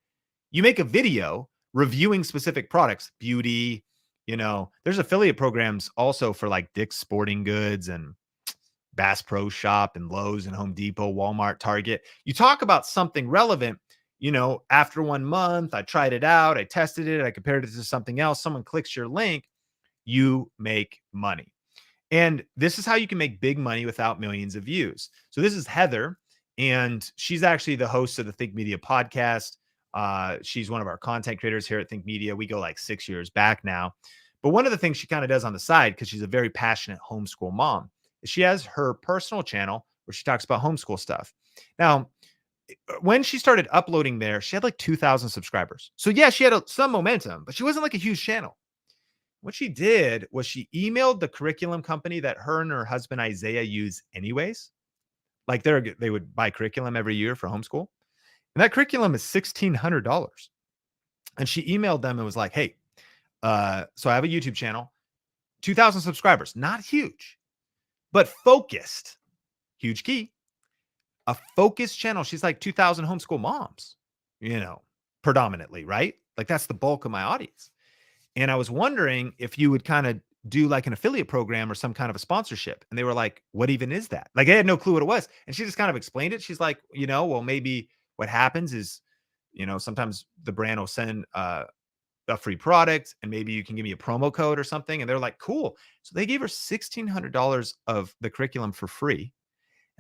You make a video reviewing specific products, beauty, there's affiliate programs also for like Dick's Sporting Goods and Bass Pro Shop and Lowe's and Home Depot, Walmart, Target. You talk about something relevant. After 1 month, I tried it out, I tested it, I compared it to something else. Someone clicks your link, you make money. And this is how you can make big money without millions of views. So this is Heather, and she's actually the host of the Think Media podcast. She's one of our content creators here at Think Media. We go like 6 years back now. But one of the things she kind of does on the side, because she's a very passionate homeschool mom, is she has her personal channel where she talks about homeschool stuff. Now, when she started uploading there, she had like 2,000 subscribers. So yeah, she had some momentum, but she wasn't like a huge channel. What she did was she emailed the curriculum company that her and her husband Isaiah use anyways. Like they would buy curriculum every year for homeschool. And that curriculum is $1,600. And she emailed them and was like, hey, so I have a YouTube channel, 2,000 subscribers, not huge, but focused. Huge key. A focused channel. She's like 2,000 homeschool moms, predominantly, right? Like that's the bulk of my audience. And I was wondering if you would kind of do like an affiliate program or some kind of a sponsorship. And they were like, what even is that? Like, I had no clue what it was. And she just kind of explained it. She's like, well, maybe what happens is, sometimes the brand will send a free product and maybe you can give me a promo code or something. And they're like, cool. So they gave her $1,600 of the curriculum for free.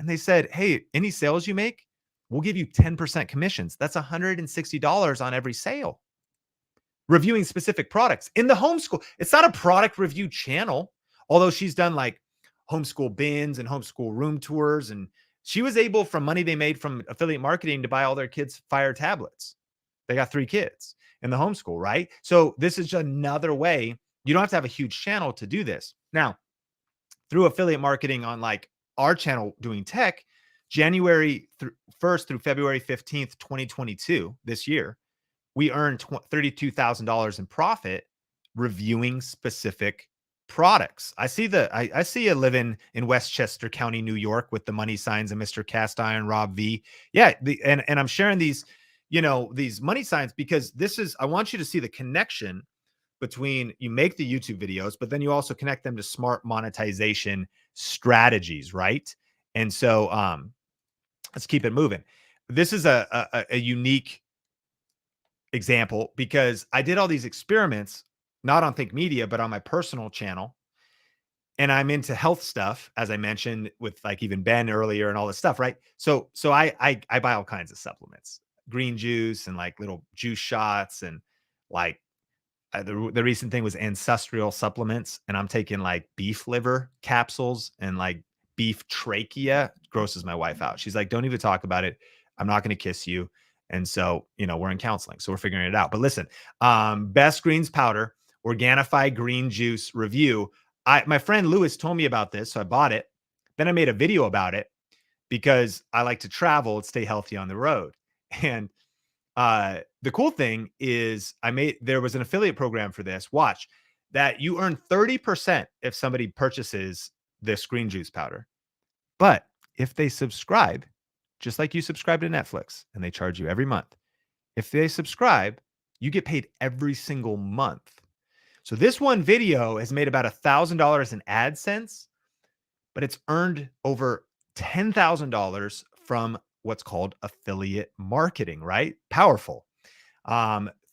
And they said, hey, any sales you make, we'll give you 10% commissions. That's $160 on every sale. Reviewing specific products in the homeschool. It's not a product review channel, although she's done like homeschool bins and homeschool room tours. And she was able, from money they made from affiliate marketing, to buy all their kids Fire tablets. They got 3 kids in the homeschool, right? So this is just another way. You don't have to have a huge channel to do this. Now, through affiliate marketing on like our channel doing tech, January 1st through February 15th, 2022, this year, we earned $32,000 in profit reviewing specific products. I see you living in Westchester County, New York, with the money signs and Mr. Cast Iron Rob V. Yeah, and I'm sharing these, these money signs because I want you to see the connection between you make the YouTube videos, but then you also connect them to smart monetization strategies, right? And so let's keep it moving. This is a unique example because I did all these experiments, not on Think Media, but on my personal channel. And I'm into health stuff, as I mentioned, with like even Ben earlier and all this stuff, right? So I buy all kinds of supplements, green juice and like little juice shots and like the recent thing was ancestral supplements, and I'm taking like beef liver capsules and like beef trachea. Grosses my wife out. She's like, don't even talk about it. I'm not going to kiss you. And so, we're in counseling, so we're figuring it out. But listen, Best Greens powder, Organifi green juice review. My friend Lewis told me about this, so I bought it. Then I made a video about it because I like to travel and stay healthy on the road. And the cool thing is there was an affiliate program for this. Watch that you earn 30% if somebody purchases this green juice powder. But if they subscribe, just like you subscribe to Netflix and they charge you every month, if they subscribe, you get paid every single month. So this one video has made about $1,000 in AdSense, but it's earned over $10,000 from what's called affiliate marketing, right? Powerful.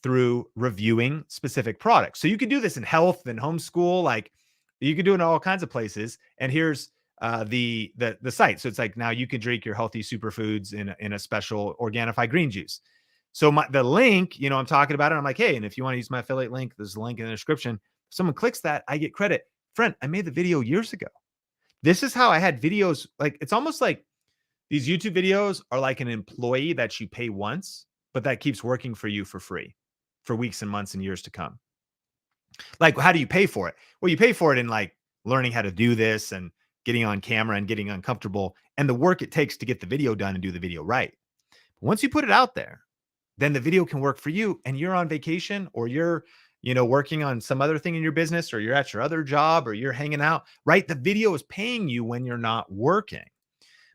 Through reviewing specific products. So you could do this in health and homeschool, like you could do it in all kinds of places. And here's the site. So it's like, now you can drink your healthy superfoods in a special Organifi green juice. So the link, I'm talking about it. I'm like, hey, and if you want to use my affiliate link, there's a link in the description. If someone clicks that, I get credit. Friend, I made the video years ago. This is how I had videos. Like, it's almost like these YouTube videos are like an employee that you pay once, but that keeps working for you for free for weeks and months and years to come. Like, how do you pay for it? Well, you pay for it in like learning how to do this and getting on camera and getting uncomfortable and the work it takes to get the video done and do the video right. Once you put it out there, then the video can work for you and you're on vacation or you're, working on some other thing in your business or you're at your other job or you're hanging out, right? The video is paying you when you're not working.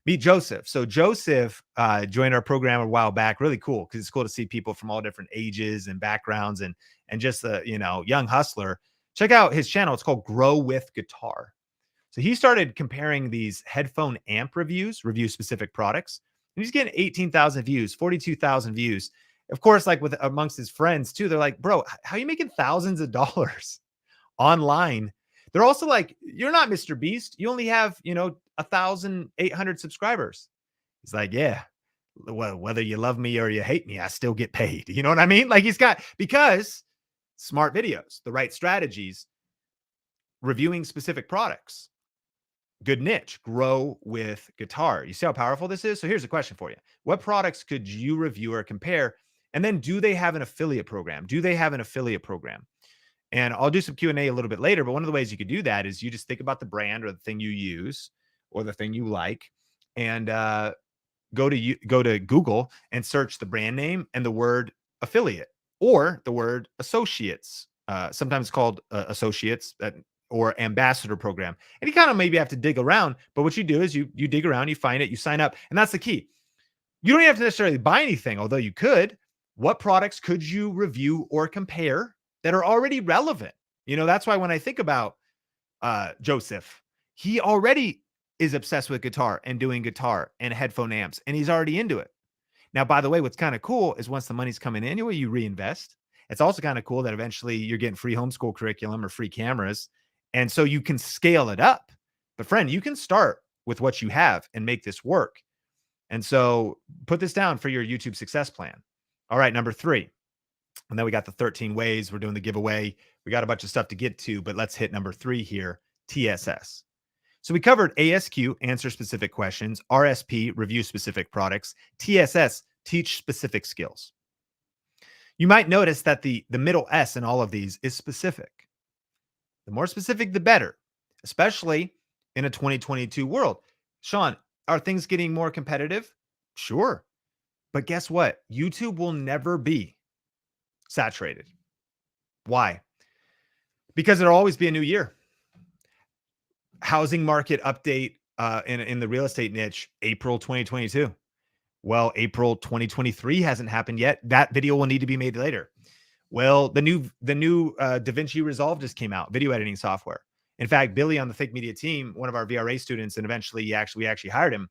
Meet Joseph. So Joseph joined our program a while back. Really cool because it's cool to see people from all different ages and backgrounds and just a young hustler. Check out his channel. It's called Grow with Guitar. So he started comparing these headphone amp reviews, review specific products, and he's getting 18,000 views, 42,000 views. Of course, like with amongst his friends too, they're like, bro, how are you making thousands of dollars online? They're also like, you're not Mr. Beast. You only have, 1,800 subscribers. He's like, yeah, well, whether you love me or you hate me, I still get paid. You know what I mean? Like because smart videos, the right strategies, reviewing specific products, good niche, grow with guitar. You see how powerful this is? So here's a question for you. What products could you review or compare? And then do they have an affiliate program? And I'll do some Q&A a little bit later, but one of the ways you could do that is you just think about the brand or the thing you use or the thing you like and go to Google and search the brand name and the word affiliate or the word associates. Sometimes called associates or ambassador program. And you kind of maybe have to dig around, but what you do is you dig around, you find it, you sign up, and that's the key. You don't have to necessarily buy anything, although you could. What products could you review or compare that are already relevant? That's why when I think about Joseph, he already is obsessed with guitar and doing guitar and headphone amps, and he's already into it. Now, by the way, what's kind of cool is once the money's coming in, you reinvest. It's also kind of cool that eventually you're getting free homeschool curriculum or free cameras, and so you can scale it up. But friend, you can start with what you have and make this work. And so put this down for your YouTube success plan. All right, number 3. And then we got the 13 ways. We're doing the giveaway. We got a bunch of stuff to get to, but let's hit number 3 here, TSS. So we covered ASQ, answer specific questions, RSP, review specific products, TSS, teach specific skills. You might notice that the middle S in all of these is specific. The more specific, the better, especially in a 2022 world. Sean, are things getting more competitive? Sure. But guess what? YouTube will never be saturated. Why? Because there'll always be a new year. Housing market update in the real estate niche, April 2022. Well, April 2023 hasn't happened yet. That video will need to be made later. Well, the new DaVinci Resolve just came out, video editing software. In fact, Billy on the Fake Media team, one of our VRA students, and eventually we actually hired him.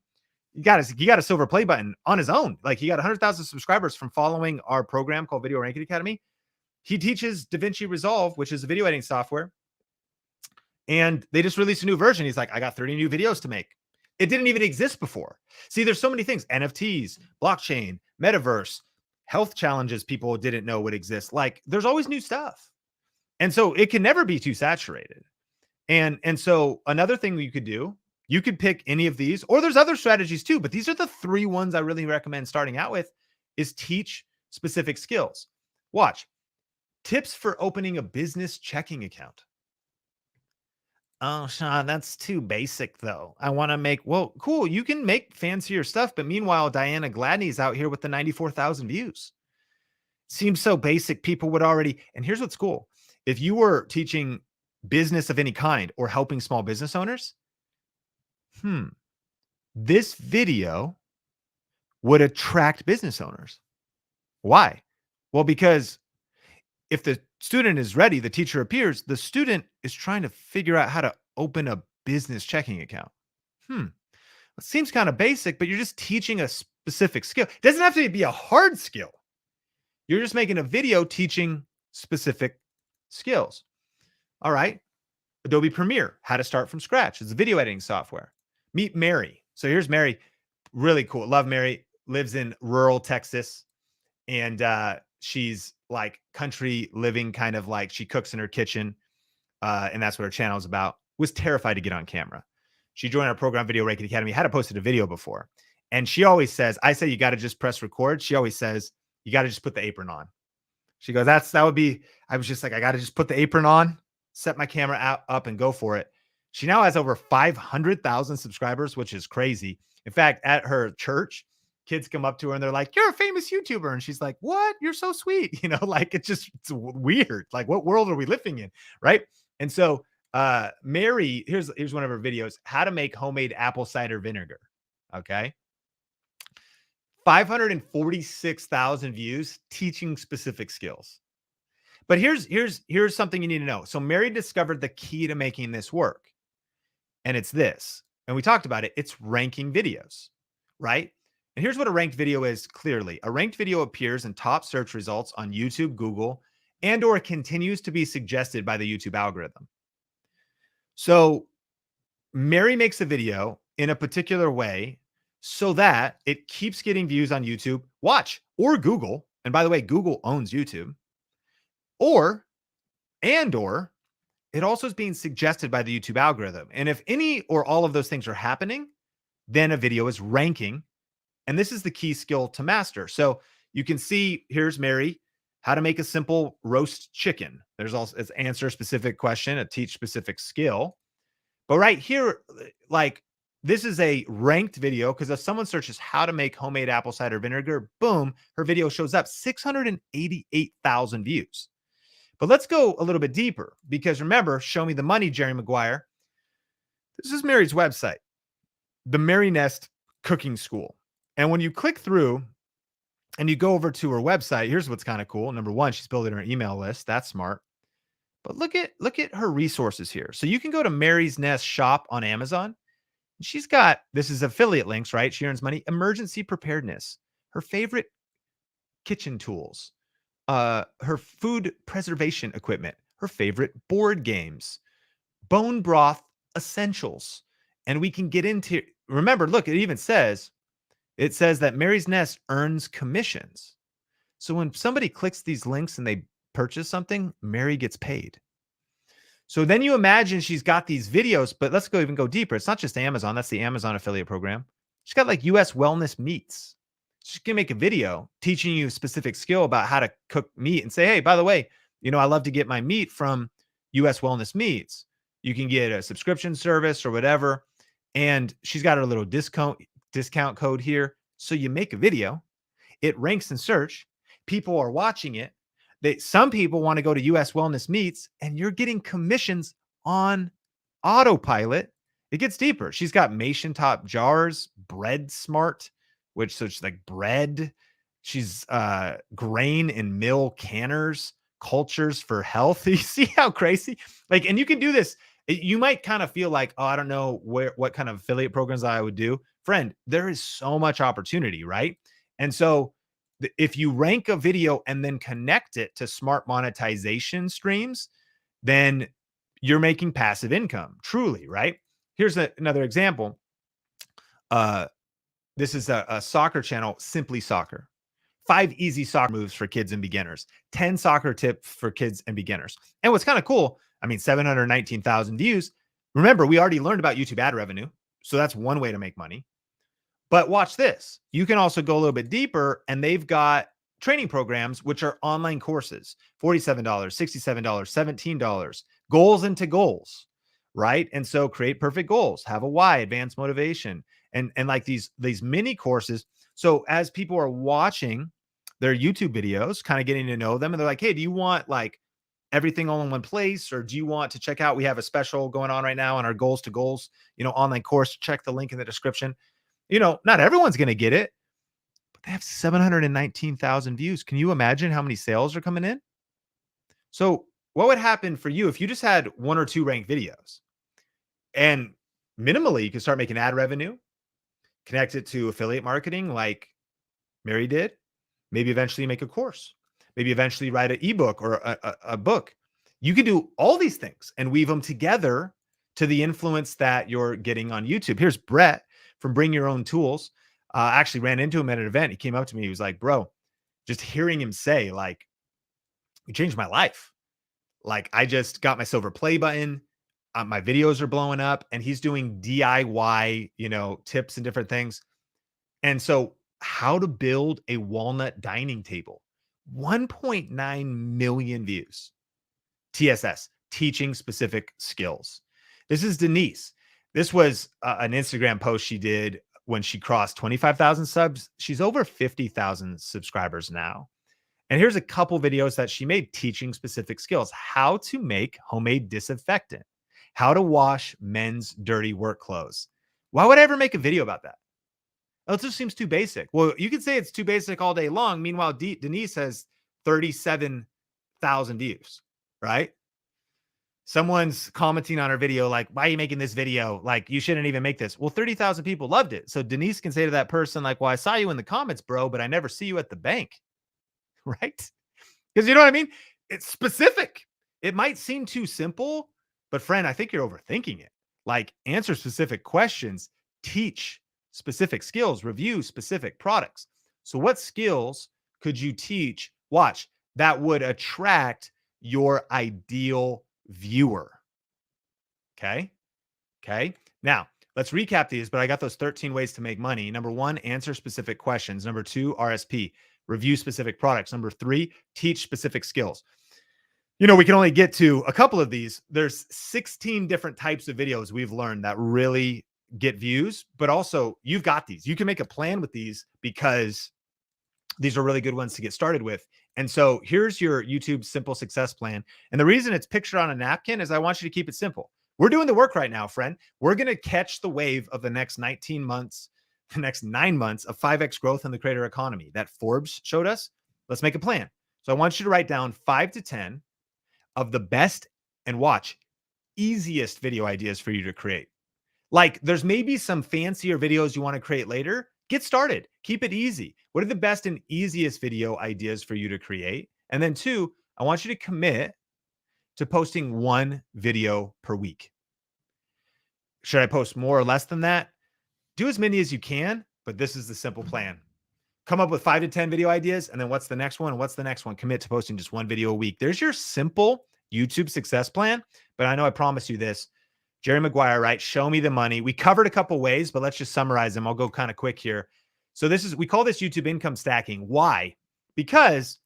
He got a silver play button on his own. Like, he got 100,000 subscribers from following our program called Video Ranking Academy. He teaches DaVinci Resolve, which is a video editing software. And they just released a new version. He's like, I got 30 new videos to make. It didn't even exist before. See, there's so many things, NFTs, blockchain, metaverse, health challenges people didn't know would exist. Like, there's always new stuff. And so it can never be too saturated. And so another thing you could do, you could pick any of these, or there's other strategies too, but these are the 3 ones I really recommend starting out with, is teach specific skills. Watch. Tips for opening a business checking account. Oh, Sean, that's too basic though. I want to make, well, cool. You can make fancier stuff, but meanwhile, Diana Gladney's out here with the 94,000 views. Seems so basic. People would already, and here's what's cool. If you were teaching business of any kind or helping small business owners, this video would attract business owners. Why? Well, because if the student is ready, the teacher appears, the student is trying to figure out how to open a business checking account. It seems kind of basic, but you're just teaching a specific skill. It doesn't have to be a hard skill. You're just making a video teaching specific skills. All right. Adobe Premiere, how to start from scratch. It's a video editing software. Meet Mary. So here's Mary. Really cool. Love Mary. Lives in rural Texas. And she's like country living, kind of like, she cooks in her kitchen. And that's what her channel is about. Was terrified to get on camera. She joined our program, Video Ranking Academy. Hadn't posted a video before. And she always says, I say, you got to just press record. She always says, you got to just put the apron on. She goes, that would be, I was just like, I got to just put the apron on, set my camera up and go for it. She now has over 500,000 subscribers, which is crazy. In fact, at her church, kids come up to her and they're like, you're a famous YouTuber. And she's like, what? You're so sweet. You know, like, it's weird. Like, what world are we living in? Right. And so Mary, here's one of her videos, how to make homemade apple cider vinegar. Okay. 546,000 views teaching specific skills. But here's something you need to know. So Mary discovered the key to making this work. And it's this. And we talked about it. It's ranking videos, right? And here's what a ranked video is clearly. A ranked video appears in top search results on YouTube, Google, and or continues to be suggested by the YouTube algorithm. So Mary makes a video in a particular way so that it keeps getting views on YouTube, watch, or Google. And by the way, Google owns YouTube. Or it also is being suggested by the YouTube algorithm. And if any or all of those things are happening, then a video is ranking. And this is the key skill to master. So you can see, here's Mary, how to make a simple roast chicken. There's also an answer specific question, a teach specific skill. But right here, like, this is a ranked video because if someone searches how to make homemade apple cider vinegar, boom, her video shows up 688,000 views. But let's go a little bit deeper because remember, show me the money, Jerry Maguire. This is Mary's website, the Mary Nest Cooking School. And when you click through and you go over to her website, here's what's kind of cool. Number one, she's building her email list. That's smart. But look at her resources here. So you can go to Mary's Nest shop on Amazon. She's got, this is affiliate links, right? She earns money. Emergency preparedness, her favorite kitchen tools, her food preservation equipment, her favorite board games, bone broth essentials, And we can get into, remember, look, it says that Mary's Nest earns commissions. So when somebody clicks these links and they purchase something, Mary gets paid. So then you imagine she's got these videos, but let's go deeper. It's not just Amazon. That's the Amazon affiliate program. She's got like US wellness meats. She's going to make a video teaching you a specific skill about how to cook meat and say, hey, by the way, I love to get my meat from US wellness meats. You can get a subscription service or whatever. And she's got her little discount code here. So you make a video, it ranks in search. People are watching it. Some people want to go to US Wellness Meats, and you're getting commissions on autopilot. It gets deeper. She's got Mason top jars, Bread Smart, so she's like bread. She's grain and mill canners, cultures for health. You see how crazy? Like, and you can do this. You might kind of feel like, oh, I don't know what kind of affiliate programs I would do. Friend, there is so much opportunity, right? And so if you rank a video and then connect it to smart monetization streams, then you're making passive income, truly, right? Here's another example. This is a soccer channel, Simply Soccer. 5 easy soccer moves for kids and beginners. 10 soccer tips for kids and beginners. And what's kind of cool, 719,000 views. Remember, we already learned about YouTube ad revenue. So that's one way to make money. But watch this. You can also go a little bit deeper, and they've got training programs, which are online courses, $47, $67, $17, goals into goals, right? And so create perfect goals, have a why, advanced motivation, and like these mini courses. So as people are watching their YouTube videos, kind of getting to know them, and they're like, hey, do you want like everything all in one place? Or do you want to check out, we have a special going on right now on our goals to goals, online course. Check the link in the description. Not everyone's going to get it, but they have 719,000 views. Can you imagine how many sales are coming in? So what would happen for you if you just had 1 or 2 ranked videos? And minimally, you can start making ad revenue, connect it to affiliate marketing like Mary did. Maybe eventually make a course. Maybe eventually write an ebook or a book. You can do all these things and weave them together to the influence that you're getting on YouTube. Here's Brett from Bring Your Own Tools. I actually ran into him at an event. He came up to me. He was like, bro, just hearing him say, like, you changed my life. Like, I just got my silver play button. My videos are blowing up, and he's doing DIY, tips and different things. And so how to build a walnut dining table, 1.9 million views. TSS, teaching specific skills. This is Denise. This was an Instagram post she did when she crossed 25,000 subs. She's over 50,000 subscribers now. And here's a couple videos that she made teaching specific skills: how to make homemade disinfectant, how to wash men's dirty work clothes. Why would I ever make a video about that? Oh, it just seems too basic. Well, you could say it's too basic all day long. Meanwhile, Denise has 37,000 views, right? Someone's commenting on her video like, why are you making this video? Like, you shouldn't even make this. Well, 30,000 people loved it. So Denise can say to that person like, well, I saw you in the comments, bro, but I never see you at the bank, right? Because you know what I mean? It's specific. It might seem too simple, but friend, I think you're overthinking it. Like, answer specific questions, teach specific skills, review specific products. So what skills could you teach? Watch, that would attract your ideal viewer. Okay. Now let's recap these, but I got those 13 ways to make money. Number 1, answer specific questions. Number 2, RSP, review specific products. Number 3, teach specific skills. We can only get to a couple of these. There's 16 different types of videos we've learned that really get views, but also you've got these. You can make a plan with these because these are really good ones to get started with. And so here's your YouTube simple success plan. And the reason it's pictured on a napkin is I want you to keep it simple. We're doing the work right now, friend. We're going to catch the wave of the next 19 months, the next 9 months of 5x growth in the creator economy that Forbes showed us. Let's make a plan. So I want you to write down 5 to 10 of the best, and watch, easiest video ideas for you to create. Like, there's maybe some fancier videos you want to create later. Get started. Keep it easy. What are the best and easiest video ideas for you to create? And then 2, I want you to commit to posting 1 video per week. Should I post more or less than that? Do as many as you can, but this is the simple plan. Come up with 5 to 10 video ideas, and then what's the next one? What's the next one? Commit to posting just one video a week. There's your simple YouTube success plan. But I know I promised you this. Jerry Maguire, right? Show me the money. We covered a couple ways, but let's just summarize them. I'll go kind of quick here. So we call this YouTube income stacking. Why? Because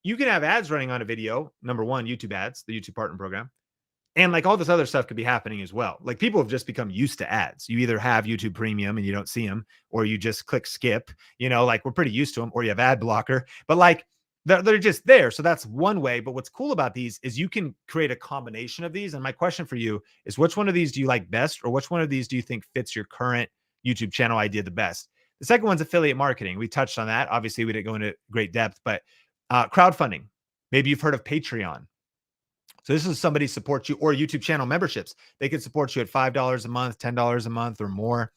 you can have ads running on a video. Number one, YouTube ads, the YouTube partner program. And like all this other stuff could be happening as well. Like people have just become used to ads. You either have YouTube Premium and you don't see them, or you just click skip, like we're pretty used to them, or you have ad blocker, but like they're just there. So that's one way. But what's cool about these is you can create a combination of these. And my question for you is, which one of these do you like best? Or which one of these do you think fits your current YouTube channel idea the best? The second one's affiliate marketing. We touched on that. Obviously, we didn't go into great depth, but crowdfunding. Maybe you've heard of Patreon. So this is somebody supports you, or YouTube channel memberships. They can support you at $5 a month, $10 a month or more.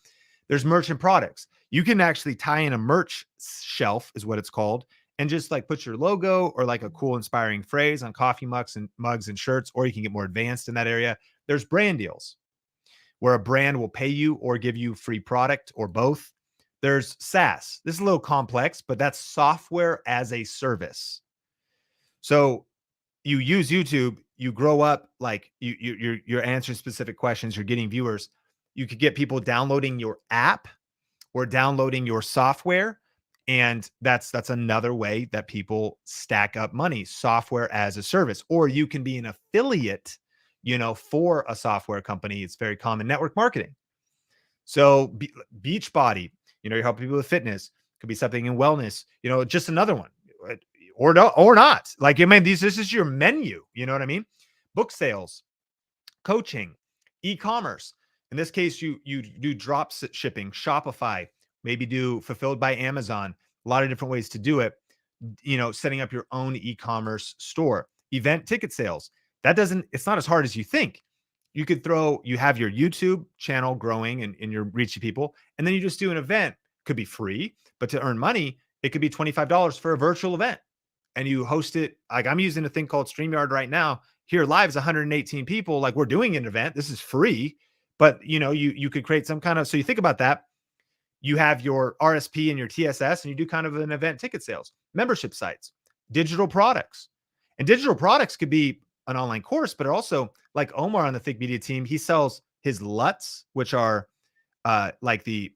There's merchant products. You can actually tie in a merch shelf is what it's called, and just like put your logo or like a cool inspiring phrase on coffee mugs and shirts, or you can get more advanced in that area. There's brand deals where a brand will pay you or give you free product or both. There's SaaS. This is a little complex, but that's software as a service. So you use YouTube, you grow up, like you're answering specific questions, you're getting viewers. You could get people downloading your app or downloading your software. And that's another way that people stack up money, software as a service. Or you can be an affiliate, for a software company. It's very common. Network marketing. So Beachbody, you're helping people with fitness. Could be something in wellness, just another one. Or not. Like, I mean, this is your menu. You know what I mean? Book sales, coaching, e-commerce. In this case, you do drop shipping, Shopify, maybe do fulfilled by Amazon. A lot of different ways to do it. Setting up your own e-commerce store, event ticket sales. It's not as hard as you think. You have your YouTube channel growing and you're reaching people, and then you just do an event. Could be free, but to earn money, it could be $25 for a virtual event. And you host it. Like I'm using a thing called StreamYard right now. Here live is 118 people. Like we're doing an event. This is free, but you could create some kind of, so you think about that. You have your RSP and your TSS, and you do kind of an event ticket sales, membership sites, digital products. And digital products could be an online course, but also like Omar on the Think Media team, he sells his LUTs, which are like the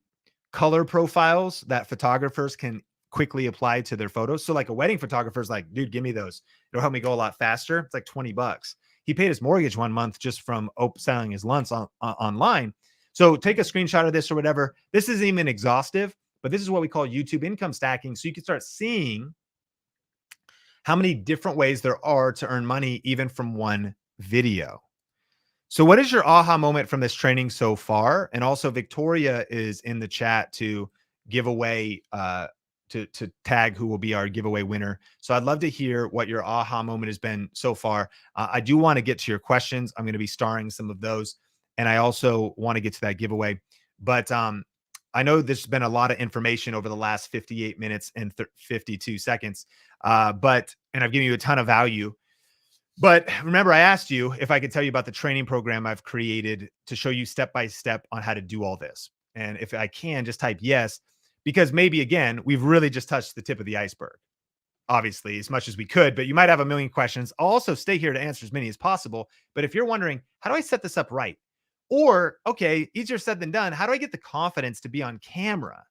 color profiles that photographers can quickly apply to their photos. So like a wedding photographer's like, dude, give me those. It'll help me go a lot faster. It's like $20. He paid his mortgage one month just from selling his LUTs online. So take a screenshot of this or whatever. This isn't even exhaustive, but this is what we call YouTube income stacking. So you can start seeing how many different ways there are to earn money, even from one video. So what is your aha moment from this training so far? And also Victoria is in the chat to give away, to tag who will be our giveaway winner. So I'd love to hear what your aha moment has been so far. I do want to get to your questions. I'm going to be starring some of those. And I also want to get to that giveaway. But I know there's been a lot of information over the last 58 minutes and 52 seconds. And I've given you a ton of value. But remember, I asked you if I could tell you about the training program I've created to show you step-by-step on how to do all this. And if I can, just type yes, because maybe, again, we've really just touched the tip of the iceberg, obviously, as much as we could, but you might have a million questions. I'll also stay here to answer as many as possible. But if you're wondering, how do I set this up right? Or, okay, easier said than done. How do I get the confidence to be on camera?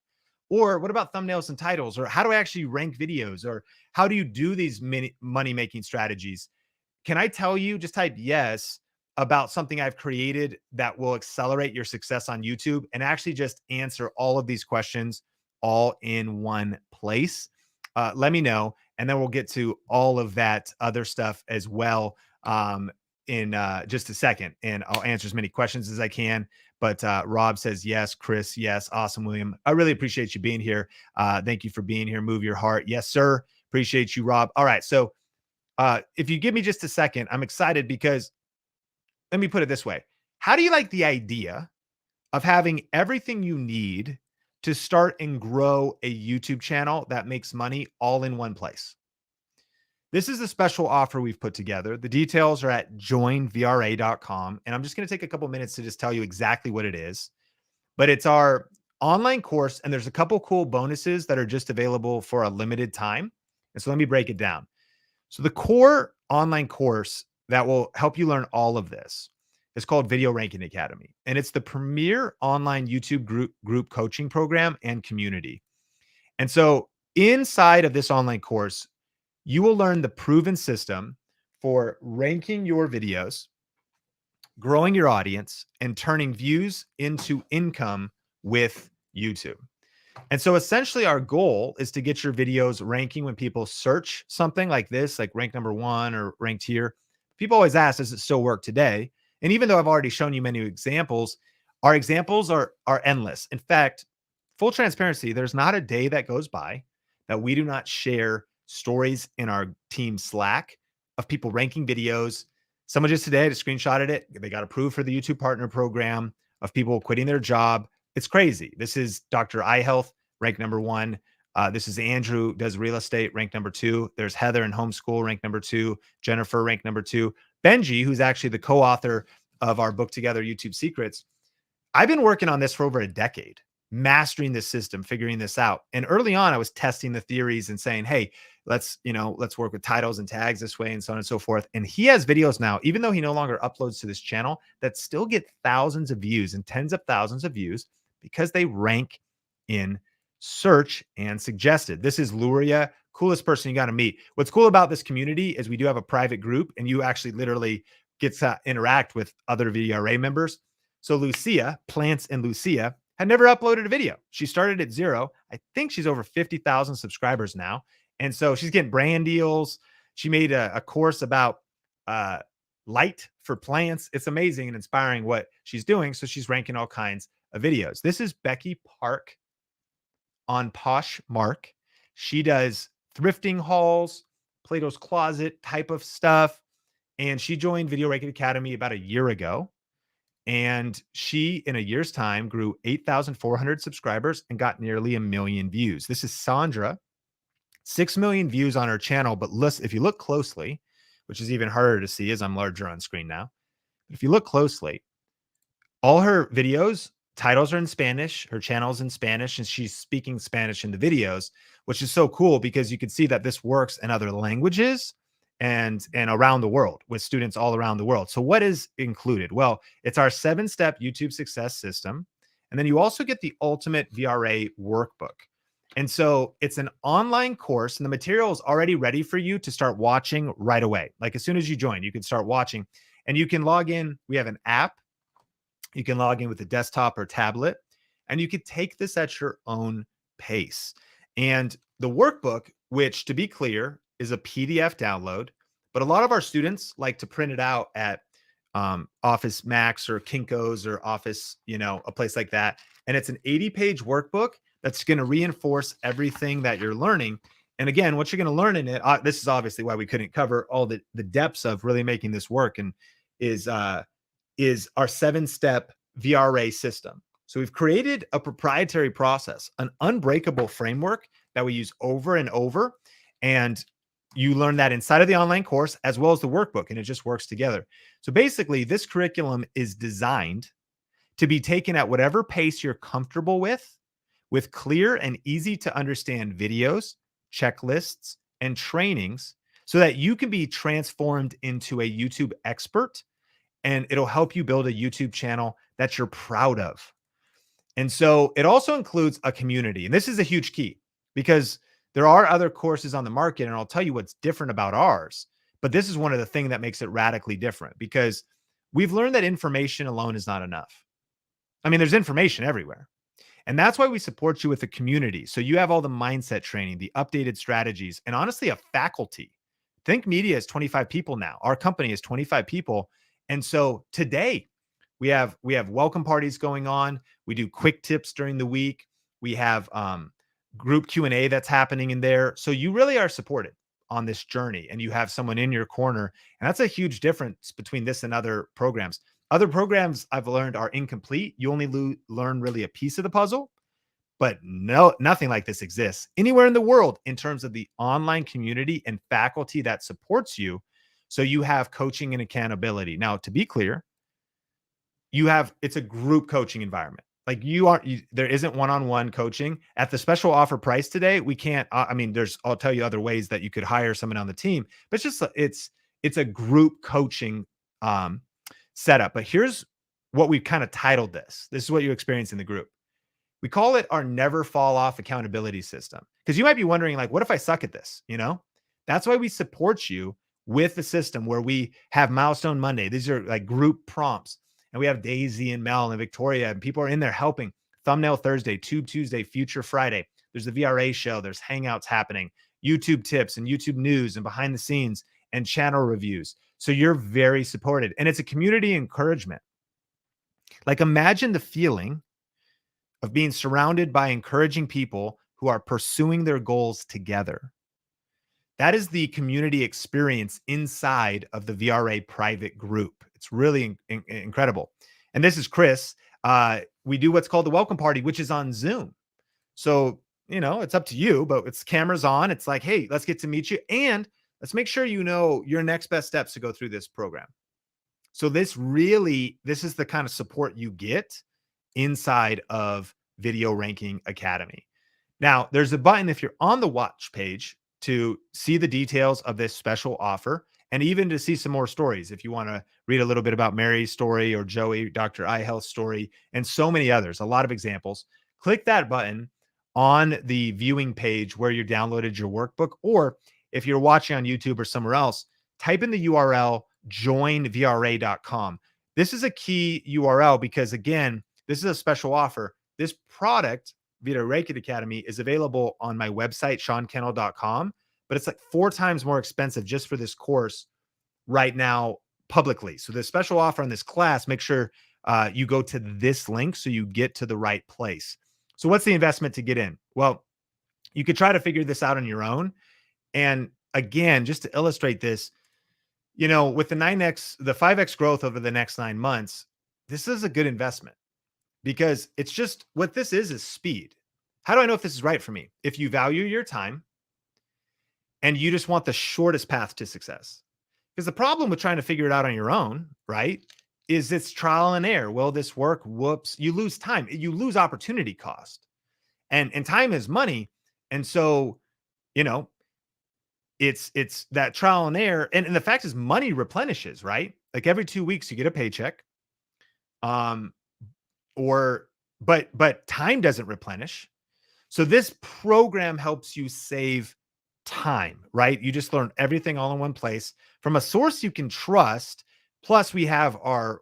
Or what about thumbnails and titles? Or how do I actually rank videos? Or how do you do these money-making strategies? Can I tell you, just type yes about something I've created that will accelerate your success on YouTube and actually just answer all of these questions all in one place? Let me know. And then we'll get to all of that other stuff as well in just a second. And I'll answer as many questions as I can. But Rob says yes. Chris, yes. Awesome, William. I really appreciate you being here. Thank you for being here. Move your heart. Yes, sir. Appreciate you, Rob. All right. So if you give me just a second, I'm excited because let me put it this way. How do you like the idea of having everything you need to start and grow a YouTube channel that makes money all in one place? This is a special offer we've put together. The details are at joinvra.com. And I'm just going to take a couple minutes to just tell you exactly what it is. But it's our online course, and there's a couple cool bonuses that are just available for a limited time. And so let me break it down. So the core online course that will help you learn all of this is called Video Ranking Academy. And it's the premier online YouTube group coaching program and community. And so inside of this online course, you will learn the proven system for ranking your videos, growing your audience, and turning views into income with YouTube. And so essentially our goal is to get your videos ranking when people search something like this, like rank number 1 or ranked here. People always ask, does it still work today? And even though I've already shown you many examples, our examples are endless. In fact, full transparency, there's not a day that goes by that we do not share stories in our team Slack of people ranking videos. Someone just today just screenshotted it. They got approved for the YouTube partner program, of people quitting their job. It's crazy. This is Dr. iHealth, ranked number 1. This is Andrew, does real estate, ranked number 2. There's Heather in homeschool, ranked number 2. Jennifer, ranked number 2. Benji, who's actually the co-author of our book together, YouTube Secrets. I've been working on this for over a decade, mastering this system, figuring this out. And early on, I was testing the theories and saying, hey, let's work with titles and tags this way and so on and so forth. And he has videos now, even though he no longer uploads to this channel, that still get thousands of views and tens of thousands of views because they rank in search and suggested. This is Luria, coolest person you got to meet. What's cool about this community is we do have a private group, and you actually literally get to interact with other VRA members. So Lucia, Plants and Lucia, had never uploaded a video. She started at 0. I think she's over 50,000 subscribers now. And so she's getting brand deals. She made a course about light for plants. It's amazing and inspiring what she's doing. So she's ranking all kinds of videos. This is Becky Park on Poshmark. She does thrifting hauls, Plato's Closet type of stuff. And she joined Video Ranking Academy about a year ago. And she, in a year's time, grew 8,400 subscribers and got nearly 1 million views. This is Sandra, 6 million views on her channel. But listen, if you look closely, which is even harder to see as I'm larger on screen now, but if you look closely, all her videos, titles are in Spanish, her channel's in Spanish, and she's speaking Spanish in the videos, which is so cool because you can see that this works in other languages and around the world with students all around the world. So what is included? Well, it's our 7-step YouTube success system. And then you also get the ultimate VRA workbook. And so it's an online course, and the material is already ready for you to start watching right away. Like as soon as you join, you can start watching, and you can log in. We have an app. You can log in with a desktop or tablet, and you could take this at your own pace. And the workbook, which to be clear, is a PDF download, but a lot of our students like to print it out at Office Max or Kinko's or Office, a place like that. And it's an 80-page workbook that's going to reinforce everything that you're learning. And again, what you're going to learn in it, this is obviously why we couldn't cover all the depths of really making this work, and is our 7-step VRA system. So we've created a proprietary process, an unbreakable framework that we use over and over. And you learn that inside of the online course as well as the workbook, and it just works together. So basically, this curriculum is designed to be taken at whatever pace you're comfortable with clear and easy to understand videos, checklists, and trainings so that you can be transformed into a YouTube expert, and it'll help you build a YouTube channel that you're proud of. And so it also includes a community. And this is a huge key because there are other courses on the market, and I'll tell you what's different about ours. But this is one of the things that makes it radically different, because we've learned that information alone is not enough. I mean, there's information everywhere. And that's why we support you with a community. So you have all the mindset training, the updated strategies, and honestly, a faculty. Think Media is 25 people now. Our company is 25 people. And so today we have welcome parties going on. We do quick tips during the week. We have group Q&A that's happening in there. So you really are supported on this journey, and you have someone in your corner. And that's a huge difference between this and other programs. Other programs I've learned are incomplete. You only learn really a piece of the puzzle. but no, nothing like this exists anywhere in the world in terms of the online community and faculty that supports you. So you have coaching and accountability. Now, to be clear, it's a group coaching environment. Like there isn't one-on-one coaching at the special offer price today. We can't, I mean, I'll tell you other ways that you could hire someone on the team, but it's a group coaching um, setup. But here's what we've kind of titled this. This is what you experience in the group. We call it our never fall off accountability system. Because you might be wondering, like, what if I suck at this? That's why we support you with the system where we have Milestone Monday. These are like group prompts. And we have Daisy and Mel and Victoria, and people are in there helping. Thumbnail Thursday, Tube Tuesday, Future Friday. There's the VRA show. There's Hangouts happening, YouTube tips and YouTube news and behind the scenes and channel reviews. So you're very supported. And it's a community encouragement. Like, imagine the feeling of being surrounded by encouraging people who are pursuing their goals together. That is the community experience inside of the VRA private group. It's really incredible. And this is Chris. We do what's called the welcome party, which is on Zoom. So, it's up to you, but it's cameras on. It's like, hey, let's get to meet you. And let's make sure you know your next best steps to go through this program. So this is the kind of support you get inside of Video Ranking Academy. Now, there's a button if you're on the watch page to see the details of this special offer and even to see some more stories. If you want to read a little bit about Mary's story or Joey, Dr. iHealth's story, and so many others, a lot of examples, click that button on the viewing page where you downloaded your workbook. Or if you're watching on YouTube or somewhere else, type in the URL joinvra.com. This is a key URL because, again, this is a special offer. This product, Video Ranking Academy, is available on my website, seankennel.com, but it's like 4 times more expensive just for this course right now publicly. So the special offer on this class, make sure you go to this link so you get to the right place. So what's the investment to get in? Well, you could try to figure this out on your own. And again, just to illustrate this, with the 5x growth over the next 9 months, this is a good investment because it's just what this is speed. How do I know if this is right for me? If you value your time and you just want the shortest path to success. Because the problem with trying to figure it out on your own, right, is it's trial and error. Will this work? Whoops. You lose time. You lose opportunity cost. And time is money. And so, it's that trial and error. And the fact is money replenishes, right? Like every 2 weeks you get a paycheck. But time doesn't replenish. So this program helps you save time, right? You just learn everything all in one place from a source you can trust. Plus we have our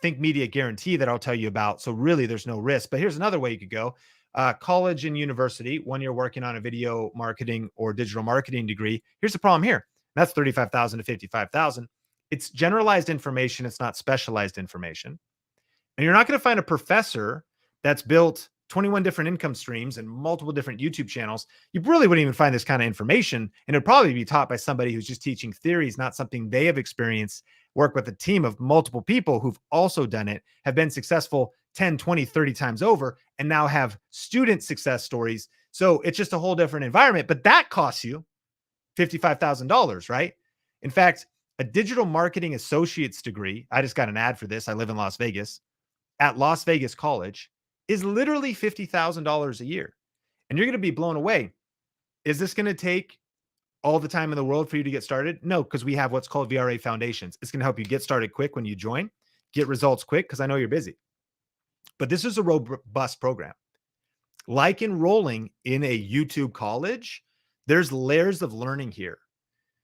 Think Media guarantee that I'll tell you about. So really there's no risk. But here's another way you could go. College and university, when you're working on a video marketing or digital marketing degree. Here's the problem here. That's $35,000 to $55,000. It's generalized information. It's not specialized information. And you're not going to find a professor that's built 21 different income streams and multiple different YouTube channels. You really wouldn't even find this kind of information. And it'd probably be taught by somebody who's just teaching theories, not something they have experienced, work with a team of multiple people who've also done it, have been successful 10, 20, 30 times over, and now have student success stories. So it's just a whole different environment, but that costs you $55,000, right? In fact, a digital marketing associate's degree, I just got an ad for this. I live in Las Vegas, at Las Vegas College, is literally $50,000 a year. And you're going to be blown away. Is this going to take all the time in the world for you to get started? No, because we have what's called VRA Foundations. It's going to help you get started quick when you join, get results quick, because I know you're busy. But this is a robust program. Like enrolling in a YouTube college, there's layers of learning here.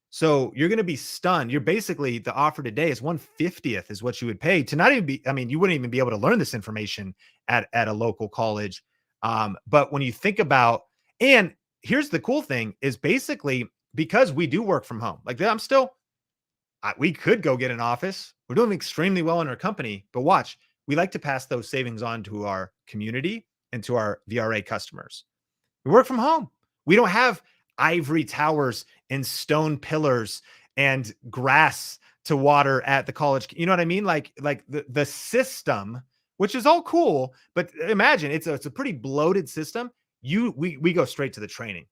So you're going to be stunned. You're basically, the offer today is 1/50th is what you would pay to not even be, you wouldn't even be able to learn this information at a local college. But when you think about, and here's the cool thing is basically because we do work from home, like we could go get an office. We're doing extremely well in our company, but watch, we like to pass those savings on to our community and to our VRA customers. We work from home. We don't have ivory towers and stone pillars and grass to water at the college. You know what I mean? Like the system which is all cool. But imagine it's a pretty bloated system. We go straight to the training.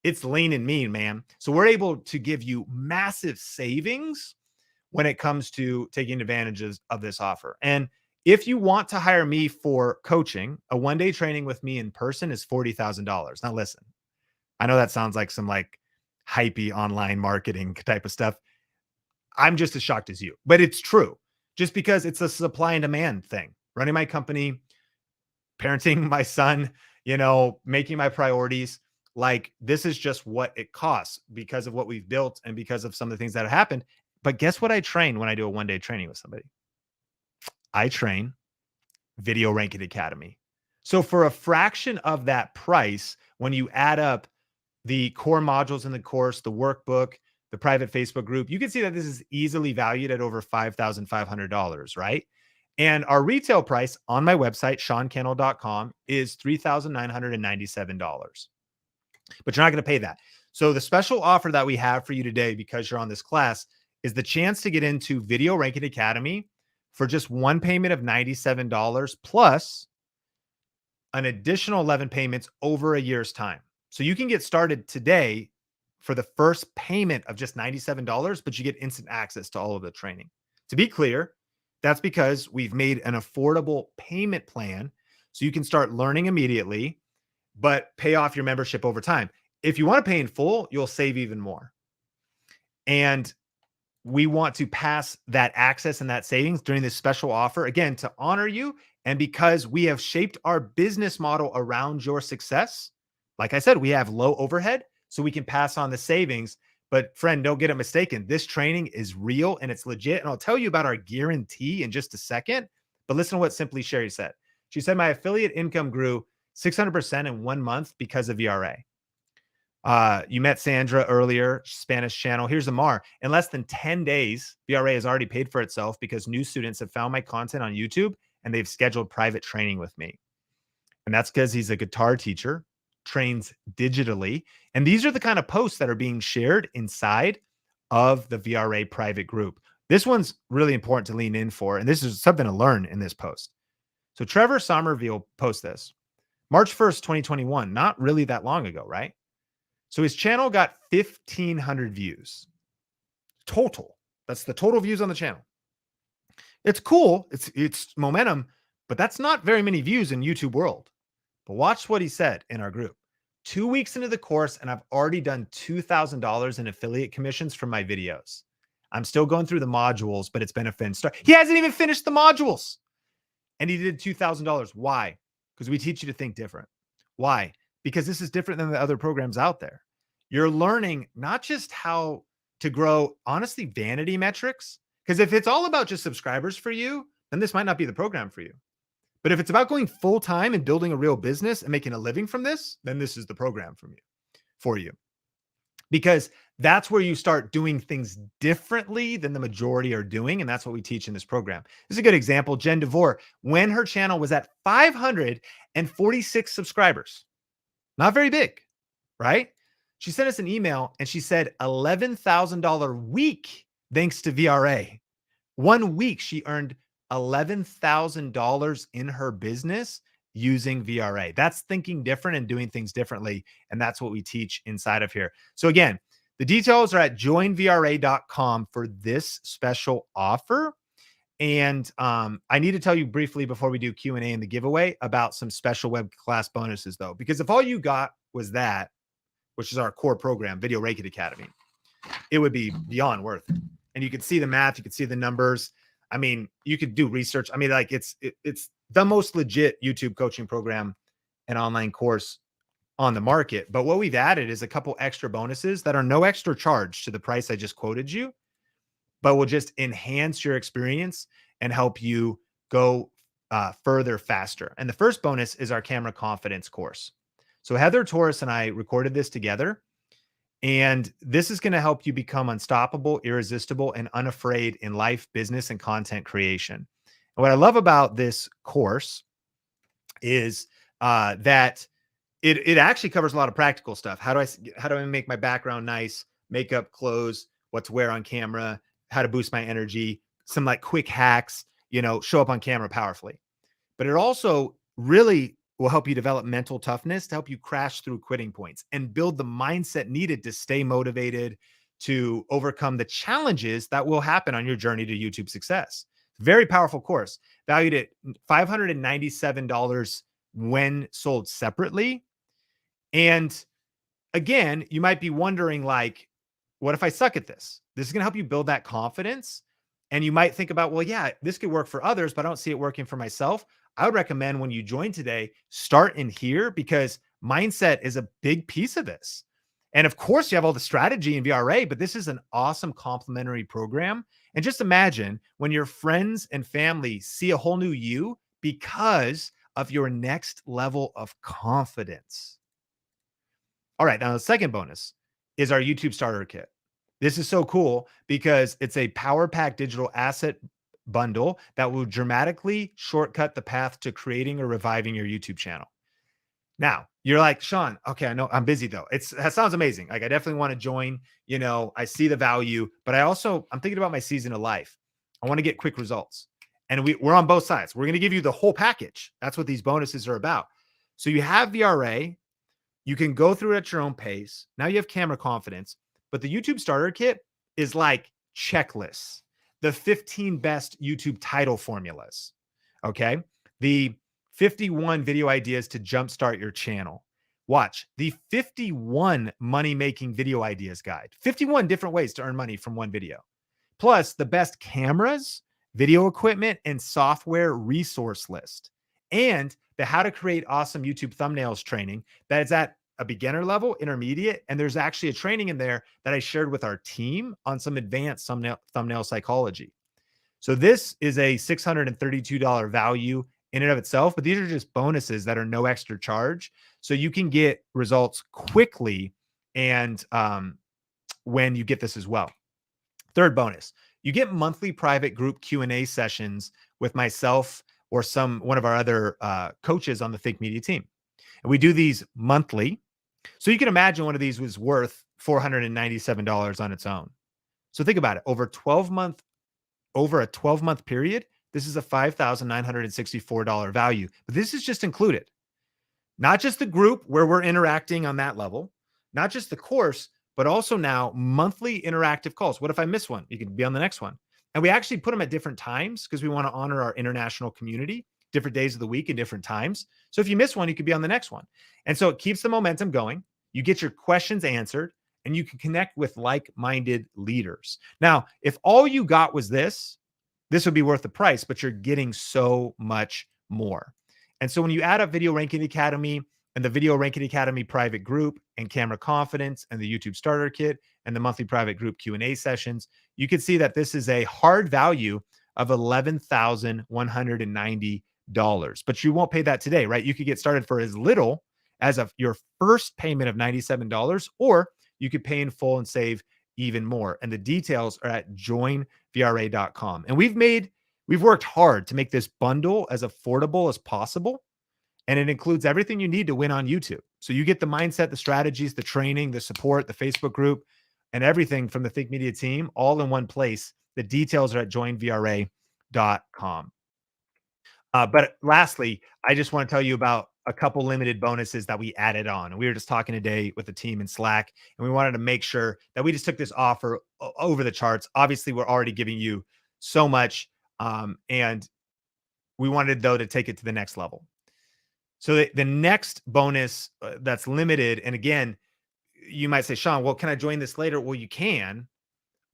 It's lean and mean, man. So we're able to give you massive savings when it comes to taking advantages of this offer. And if you want to hire me for coaching, a 1-day training with me in person is $40,000. Now listen, I know that sounds like some like hypey online marketing type of stuff. I'm just as shocked as you, but it's true. Just because it's a supply and demand thing. Running my company, parenting my son, making my priorities. Like this is just what it costs because of what we've built and because of some of the things that have happened. But guess what I train when I do a 1-day training with somebody? I train Video Ranking Academy. So for a fraction of that price, when you add up the core modules in the course, the workbook, the private Facebook group, you can see that this is easily valued at over $5,500, right? And our retail price on my website, seankennel.com, is $3,997. But you're not going to pay that. So the special offer that we have for you today, because you're on this class, is the chance to get into Video Ranking Academy for just one payment of $97 plus an additional 11 payments over a year's time. So you can get started today for the first payment of just $97, but you get instant access to all of the training. To be clear, that's because we've made an affordable payment plan so you can start learning immediately, but pay off your membership over time. If you want to pay in full, you'll save even more. And we want to pass that access and that savings during this special offer, again, to honor you. And because we have shaped our business model around your success, like I said, we have low overhead, so we can pass on the savings. But friend, don't get it mistaken. This training is real and it's legit. And I'll tell you about our guarantee in just a second. But listen to what Simply Sherry said. She said, my affiliate income grew 600% in 1 month because of VRA. You met Sandra earlier, Spanish channel. Here's Amar. In less than 10 days, VRA has already paid for itself because new students have found my content on YouTube and they've scheduled private training with me. And that's because he's a guitar teacher, trains digitally. And these are the kind of posts that are being shared inside of the VRA private group. This one's really important to lean in for. And this is something to learn in this post. So Trevor Somerville posts this March 1st, 2021, not really that long ago, right? So his channel got 1,500 views total. That's the total views on the channel. It's cool. It's momentum, but that's not very many views in YouTube world. But watch what he said in our group. 2 weeks into the course, and I've already done $2,000 in affiliate commissions from my videos. I'm still going through the modules, but it's been a fin start. He hasn't even finished the modules. And he did $2,000. Why? Because we teach you to think different. Why? Because this is different than the other programs out there. You're learning not just how to grow, honestly, vanity metrics. Because if it's all about just subscribers for you, then this might not be the program for you. But if it's about going full time and building a real business and making a living from this, then this is the program for you. Because that's where you start doing things differently than the majority are doing. And that's what we teach in this program. This is a good example. Jen DeVore, when her channel was at 546 subscribers, not very big, right? She sent us an email and she said $11,000 week thanks to VRA. 1 week, she earned $11,000 in her business using VRA. That's thinking different and doing things differently. And that's what we teach inside of here. So again, the details are at joinvra.com for this special offer. And I need to tell you briefly before we do Q&A and the giveaway about some special web class bonuses though, because if all you got was that, which is our core program, Video Ranking Academy, it would be beyond worth it. And you could see the math, you could see the numbers. I mean, you could do research. I mean, like it's the most legit YouTube coaching program and online course on the market. But what we've added is a couple extra bonuses that are no extra charge to the price I just quoted you, but will just enhance your experience and help you go further faster. And the first bonus is our camera confidence course. So Heather Torres and I recorded this together. And this is going to help you become unstoppable, irresistible, and unafraid in life, business, and content creation. And what I love about this course is that it actually covers a lot of practical stuff. How do I make my background nice, makeup, clothes, what to wear on camera, how to boost my energy, some like quick hacks, show up on camera powerfully. but it also really will help you develop mental toughness to help you crash through quitting points and build the mindset needed to stay motivated, to overcome the challenges that will happen on your journey to YouTube success. Very powerful course, valued at $597 when sold separately. And again, you might be wondering, like, what if I suck at this? This is going to help you build that confidence. And you might think about, well, yeah, this could work for others, but I don't see it working for myself. I would recommend when you join today, start in here because mindset is a big piece of this. And of course, you have all the strategy in VRA, but this is an awesome complementary program. And just imagine when your friends and family see a whole new you because of your next level of confidence. All right, now the second bonus is our YouTube starter kit. This is so cool because it's a power pack digital asset bundle that will dramatically shortcut the path to creating or reviving your YouTube channel. Now, you're like, Sean, okay, I know I'm busy though. That sounds amazing. Like I definitely want to join, I see the value, but I'm thinking about my season of life. I want to get quick results. And we're on both sides. We're going to give you the whole package. That's what these bonuses are about. So you have VRA, you can go through it at your own pace. Now you have camera confidence, but the YouTube starter kit is like checklists, the 15 best YouTube title formulas. Okay. The 51 video ideas to jumpstart your channel. Watch the 51 money making video ideas guide, 51 different ways to earn money from one video, plus the best cameras, video equipment, and software resource list, and the how to create awesome YouTube thumbnails training that is at a beginner level, intermediate, and there's actually a training in there that I shared with our team on some advanced thumbnail psychology. So this is a $632 value in and of itself, but these are just bonuses that are no extra charge. So you can get results quickly and when you get this as well. Third bonus, you get monthly private group Q&A sessions with myself or one of our other coaches on the Think Media team. And we do these monthly. So you can imagine one of these was worth $497 on its own. So think about it. Over a 12-month period, this is a $5,964 value. But this is just included. Not just the group where we're interacting on that level, not just the course, but also now monthly interactive calls. What if I miss one? You can be on the next one. And we actually put them at different times because we want to honor our international community, different days of the week and different times. So if you miss one, you could be on the next one. And so it keeps the momentum going. You get your questions answered and you can connect with like-minded leaders. Now, if all you got was this would be worth the price, but you're getting so much more. And so when you add up Video Ranking Academy and the Video Ranking Academy private group and Camera Confidence and the YouTube Starter Kit and the monthly private group Q&A sessions, you can see that this is a hard value of $11,190. But you won't pay that today, right? You could get started for as little as your first payment of $97, or you could pay in full and save even more. And the details are at joinvra.com. And we've worked hard to make this bundle as affordable as possible. And it includes everything you need to win on YouTube. So you get the mindset, the strategies, the training, the support, the Facebook group, and everything from the Think Media team all in one place. The details are at joinvra.com. But lastly, I just want to tell you about a couple limited bonuses that we added on. And we were just talking today with the team in Slack, and we wanted to make sure that we just took this offer over the charts. Obviously, we're already giving you so much, and we wanted, though, to take it to the next level. So the next bonus that's limited, and again, you might say, Sean, well, can I join this later? Well, you can,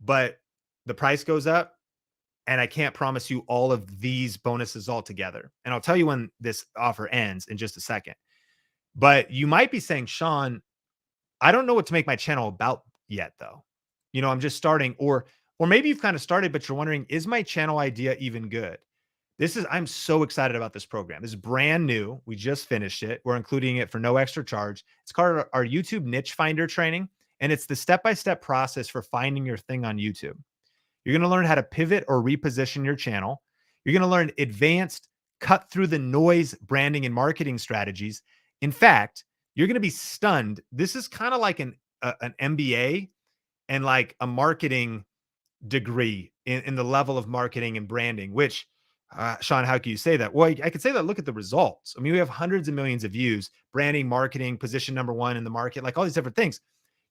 but the price goes up. And I can't promise you all of these bonuses all together. And I'll tell you when this offer ends in just a second. But you might be saying, Sean, I don't know what to make my channel about yet, though. I'm just starting, or maybe you've kind of started, but you're wondering, is my channel idea even good? I'm so excited about this program. This is brand new. We just finished it. We're including it for no extra charge. It's called our YouTube Niche Finder training. And it's the step-by-step process for finding your thing on YouTube. You're going to learn how to pivot or reposition your channel. You're going to learn advanced cut through the noise branding and marketing strategies. In fact, you're going to be stunned. This is kind of like an MBA and like a marketing degree in the level of marketing and branding, which Sean, how can you say that? Well, I could say that. Look at the results. I mean, we have hundreds of millions of views, branding, marketing, position number one in the market, like all these different things.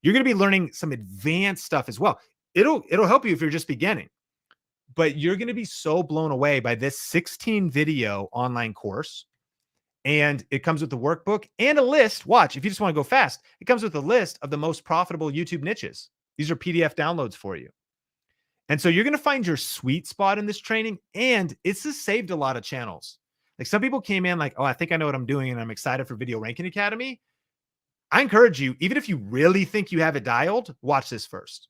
You're going to be learning some advanced stuff as well. It'll help you if you're just beginning, but you're going to be so blown away by this 16 video online course. And it comes with the workbook and a list. Watch, if you just want to go fast, it comes with a list of the most profitable YouTube niches. These are PDF downloads for you. And so you're going to find your sweet spot in this training. And it's just saved a lot of channels. Like some people came in like, oh, I think I know what I'm doing and I'm excited for Video Ranking Academy. I encourage you, even if you really think you have it dialed, watch this first.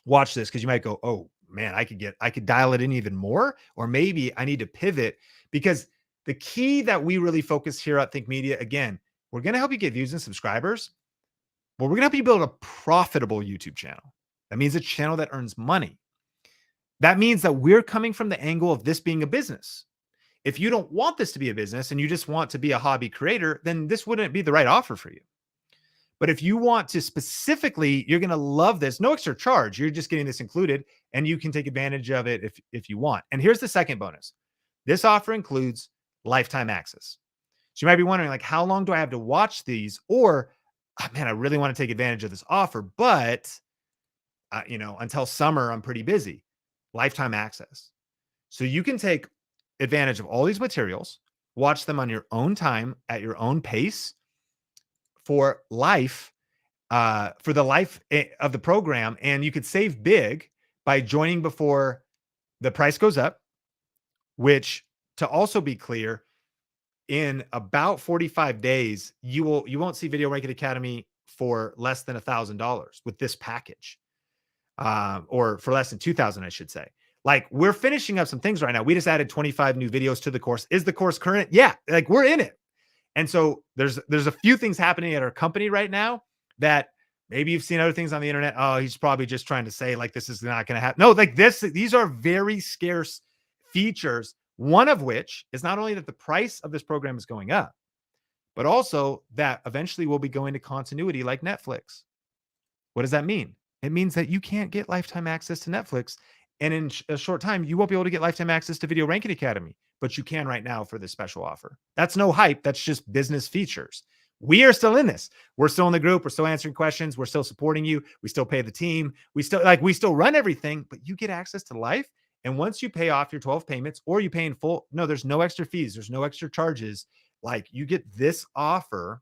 Watch this because you might go, oh man, I could dial it in even more, or maybe I need to pivot, because the key that we really focus here at Think Media, again, we're going to help you get views and subscribers, but we're going to help you build a profitable YouTube channel. That means a channel that earns money. That means that we're coming from the angle of this being a business. If you don't want this to be a business and you just want to be a hobby creator, then this wouldn't be the right offer for you. But if you want to specifically, you're going to love this. No extra charge. You're just getting this included and you can take advantage of it if you want. And here's the second bonus. This offer includes lifetime access. So you might be wondering, like, how long do I have to watch these? Or, oh, man, I really want to take advantage of this offer, but until summer, I'm pretty busy. Lifetime access. So you can take advantage of all these materials, watch them on your own time at your own pace for life, for the life of the program. And you could save big by joining before the price goes up, which, to also be clear, in about 45 days, you won't see Video Ranking Academy for less than $1,000 with this package, or for less than 2,000, I should say. Like, we're finishing up some things right now. We just added 25 new videos to the course. Is the course current? Yeah, like we're in it. And so there's a few things happening at our company right now that maybe you've seen other things on the internet. Oh, he's probably just trying to say like this is not going to happen. No, like these are very scarce features. One of which is not only that the price of this program is going up, but also that eventually we'll be going to continuity like Netflix. What does that mean? It means that you can't get lifetime access to Netflix. And in a short time, you won't be able to get lifetime access to Video Ranking Academy, but you can right now for this special offer. That's no hype. That's just business features. We are still in this. We're still in the group. We're still answering questions. We're still supporting you. We still pay the team. We still run everything, but you get access to life. And once you pay off your 12 payments or you pay in full, no, there's no extra fees. There's no extra charges. Like, you get this offer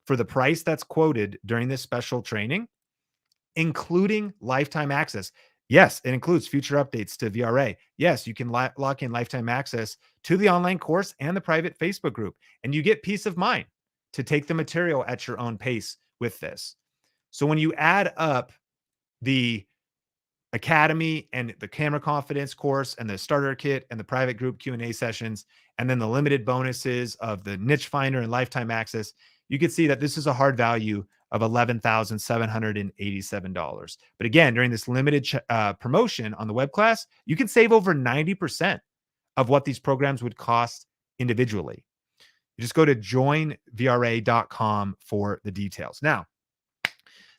for the price that's quoted during this special training, including lifetime access. Yes, it includes future updates to VRA. Yes, you can lock in lifetime access to the online course and the private Facebook group, and you get peace of mind to take the material at your own pace with this. So when you add up the Academy and the Camera Confidence course and the starter kit and the private group Q&A sessions, and then the limited bonuses of the niche finder and lifetime access, you can see that this is a hard value of $11,787. But again, during this limited promotion on the web class, you can save over 90% of what these programs would cost individually. You just go to joinvra.com for the details. Now,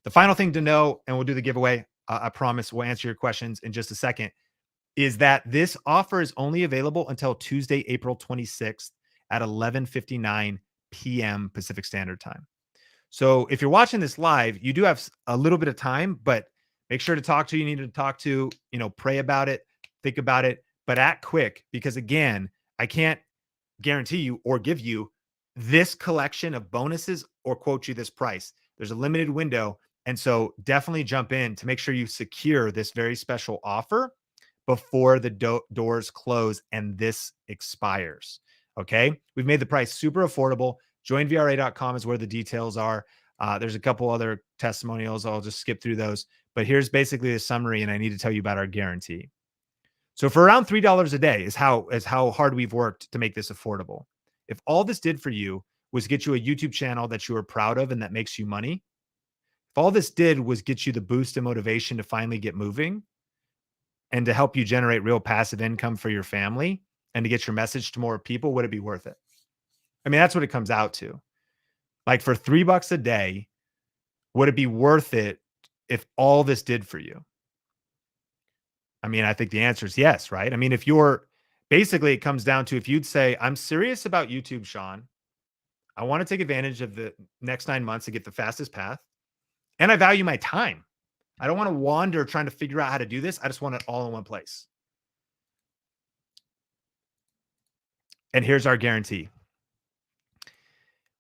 the final thing to know, and we'll do the giveaway, I promise we'll answer your questions in just a second, is that this offer is only available until Tuesday, April 26th at 11:59 p.m. Pacific Standard Time. So if you're watching this live, you do have a little bit of time, but make sure to talk to who you need to talk to, pray about it, think about it, but act quick, because again, I can't guarantee you or give you this collection of bonuses or quote you this price. There's a limited window. And so definitely jump in to make sure you secure this very special offer before the doors close and this expires. Okay. We've made the price super affordable. Joinvra.com is where the details are. There's a couple other testimonials. I'll just skip through those, but here's basically the summary. And I need to tell you about our guarantee. So for around $3 a day is how hard we've worked to make this affordable. If all this did for you was get you a YouTube channel that you are proud of and that makes you money, if all this did was get you the boost and motivation to finally get moving and to help you generate real passive income for your family and to get your message to more people, would it be worth it? I mean, that's what it comes out to. Like, for $3 a day, would it be worth it if all this did for you? I mean, I think the answer is yes, right? I mean, if you're Basically, it comes down to if you'd say, I'm serious about YouTube, Sean. I want to take advantage of the next 9 months to get the fastest path. And I value my time. I don't want to wander trying to figure out how to do this. I just want it all in one place. And here's our guarantee.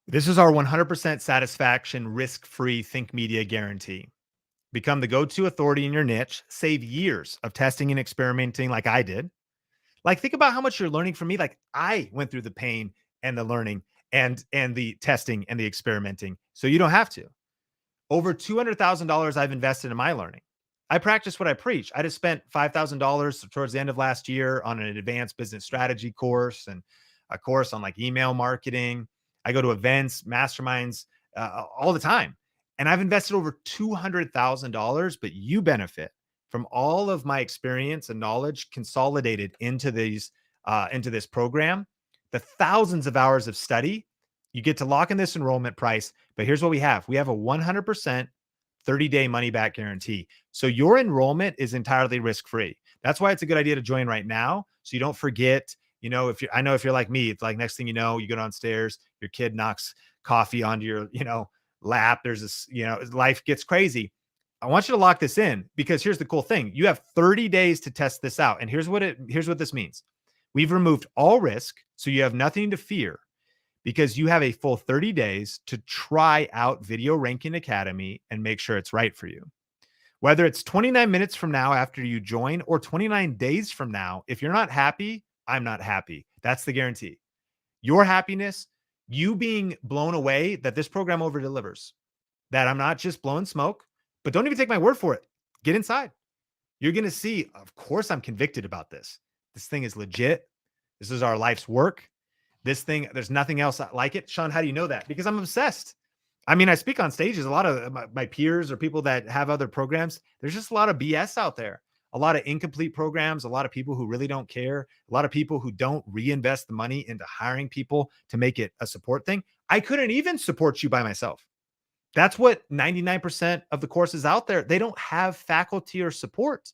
This is our 100% satisfaction, risk-free Think Media guarantee. Become the go-to authority in your niche. Save years of testing and experimenting like I did. Like, think about how much you're learning from me. Like, I went through the pain and the learning and the testing and the experimenting. So you don't have to. Over $200,000 I've invested in my learning. I practice what I preach. I just spent $5,000 towards the end of last year on an advanced business strategy course and a course on like email marketing. I go to events, masterminds all the time. And I've invested over $200,000, but you benefit from all of my experience and knowledge consolidated into into this program, the thousands of hours of study. You get to lock in this enrollment price, but here's what we have. We have a 100% 30-day money back guarantee. So your enrollment is entirely risk-free. That's why it's a good idea to join right now. So you don't forget, I know if you're like me, it's like next thing you know, you go downstairs, your kid knocks coffee onto your, lap. There's this, life gets crazy. I want you to lock this in because here's the cool thing. You have 30 days to test this out. And here's what this means. We've removed all risk. So you have nothing to fear because you have a full 30 days to try out Video Ranking Academy and make sure it's right for you. Whether it's 29 minutes from now after you join or 29 days from now, if you're not happy, I'm not happy. That's the guarantee. Your happiness, you being blown away that this program over delivers, that I'm not just blowing smoke, but don't even take my word for it. Get inside. You're going to see, of course, I'm convicted about this. This thing is legit. This is our life's work. This thing, there's nothing else like it. Sean, how do you know that? Because I'm obsessed. I mean, I speak on stages. A lot of my peers or people that have other programs, there's just a lot of BS out there. A lot of incomplete programs, a lot of people who really don't care, a lot of people who don't reinvest the money into hiring people to make it a support thing. I couldn't even support you by myself. That's what 99% of the courses out there, they don't have faculty or support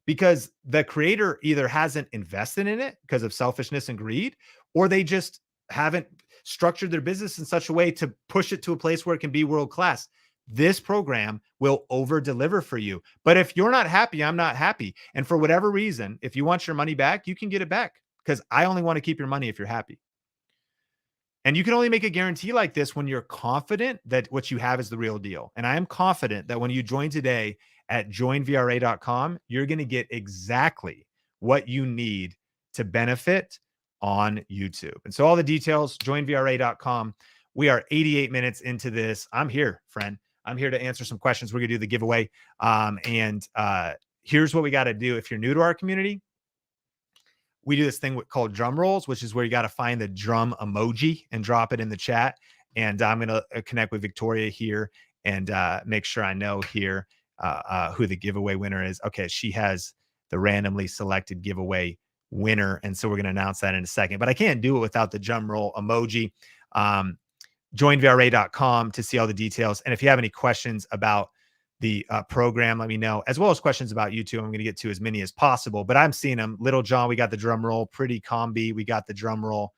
because the creator either hasn't invested in it because of selfishness and greed, or they just haven't structured their business in such a way to push it to a place where it can be world-class. This program will over deliver for you. But if you're not happy, I'm not happy. And for whatever reason, if you want your money back, you can get it back because I only want to keep your money if you're happy. And you can only make a guarantee like this when you're confident that what you have is the real deal. And I am confident that when you join today at joinvra.com, you're going to get exactly what you need to benefit on YouTube. And so all the details, joinvra.com. We are 88 minutes into this. I'm here, friend. I'm here to answer some questions. We're going to do the giveaway. Here's what we got to do. If you're new to our community, we do this thing called drum rolls, which is where you got to find the drum emoji and drop it in the chat. And I'm going to connect with Victoria here and make sure I know here who the giveaway winner is. Okay, she has the randomly selected giveaway winner. And so we're going to announce that in a second. But I can't do it without the drum roll emoji. Joinvra.com to see all the details. And if you have any questions about the program, let me know, as well as questions about YouTube. I'm going to get to as many as possible, but I'm seeing them. Little John, we got the drum roll. Pretty Combi, we got the drum roll.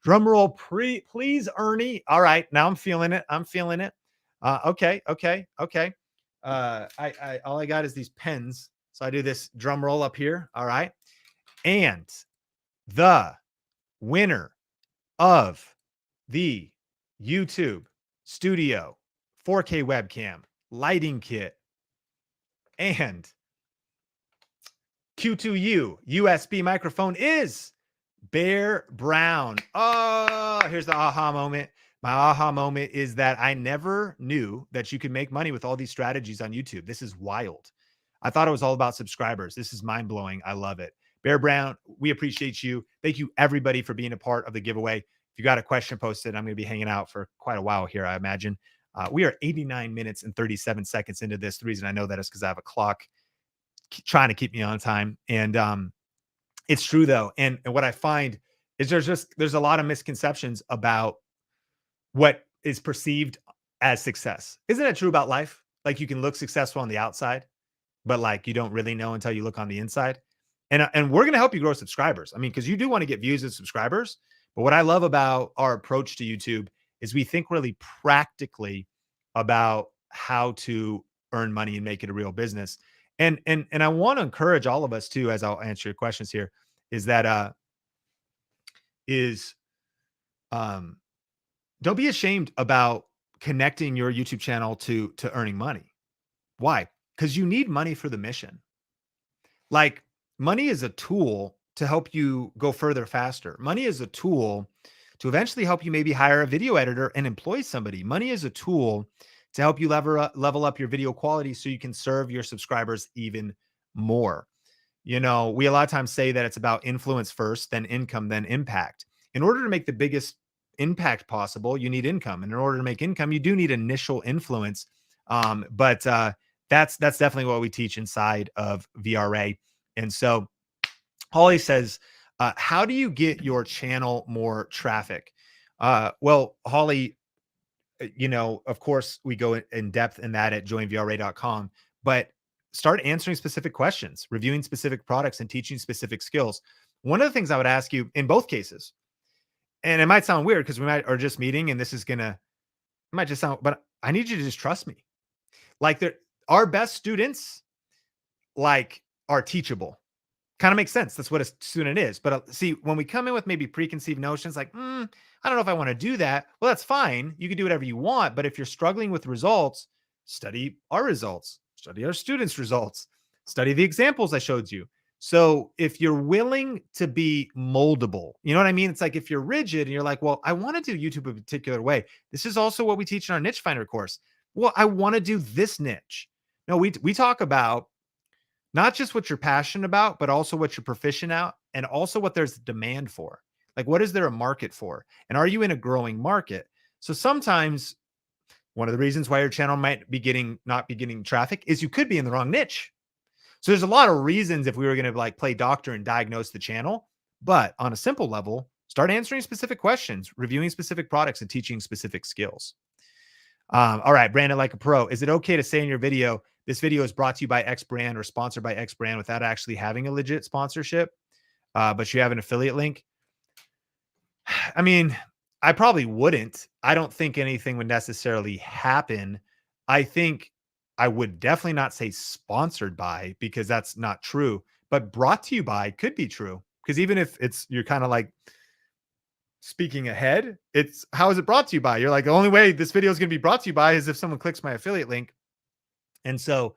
Drum roll, please, Ernie. All right, now I'm feeling it. Okay. I all I got is these pens, so I do this drum roll up here. All right, and the winner of the YouTube Studio 4K webcam, lighting kit, and Q2U USB microphone is Bear Brown. Oh, here's the aha moment. My aha moment is that I never knew that you could make money with all these strategies on YouTube. This is wild. I thought it was all about subscribers. This is mind blowing. I love it. Bear Brown, we appreciate you. Thank you, everybody, for being a part of the giveaway. If you got a question posted, I'm going to be hanging out for quite a while here, I imagine. We are 89 minutes and 37 seconds into this. The reason I know that is because I have a clock trying to keep me on time. And it's true, though. And what I find is there's a lot of misconceptions about what is perceived as success. Isn't it true about life? Like you can look successful on the outside, but like you don't really know until you look on the inside. And we're going to help you grow subscribers. I mean, because you do want to get views and subscribers. But what I love about our approach to YouTube is we think really practically about how to earn money and make it a real business. And I want to encourage all of us too, as I'll answer your questions here, is that is um don't be ashamed about connecting your YouTube channel to earning money. Why? Because you need money for the mission. Like, money is a tool to help you go further faster. Money is a tool to eventually help you maybe hire a video editor and employ somebody. Money is a tool to help you level up your video quality so you can serve your subscribers even more. You know, we a lot of times say that it's about influence first, then income, then impact. In order to make the biggest impact possible, you need income. And in order to make income, you do need initial influence. But that's definitely what we teach inside of VRA. And so Holly says, how do you get your channel more traffic? Well, Holly, you know, of course, we go in depth in that at joinvra.com, but start answering specific questions, reviewing specific products, and teaching specific skills. One of the things I would ask you in both cases, and it might sound weird because we might are just meeting and this is gonna, it might just sound, but I need you to just trust me. Like, our best students like are teachable. Kind of makes sense. That's what a student is. But see, when we come in with maybe preconceived notions like, I don't know if I want to do that. Well, that's fine. You can do whatever you want. But if you're struggling with results, study our results, study our students' results, study the examples I showed you. So if you're willing to be moldable, you know what I mean? It's like if you're rigid and you're like, well, I want to do YouTube a particular way. This is also what we teach in our niche finder course. Well, I want to do this niche. No, we talk about not just what you're passionate about, but also what you're proficient at, and also what there's demand for. Like, what is there a market for? And are you in a growing market? So sometimes one of the reasons why your channel might be not be getting traffic is you could be in the wrong niche. So there's a lot of reasons if we were going to like play doctor and diagnose the channel, but on a simple level, start answering specific questions, reviewing specific products, and teaching specific skills. All right, Brandon, like a pro, is it okay to say in your video, this video is brought to you by X brand or sponsored by X brand without actually having a legit sponsorship, but you have an affiliate link? I mean, I probably wouldn't. I don't think anything would necessarily happen. I think I would definitely not say sponsored by, because that's not true, but brought to you by could be true. Because even if you're kind of like speaking ahead, it's how is it brought to you by? You're like, the only way this video is going to be brought to you by is if someone clicks my affiliate link. And so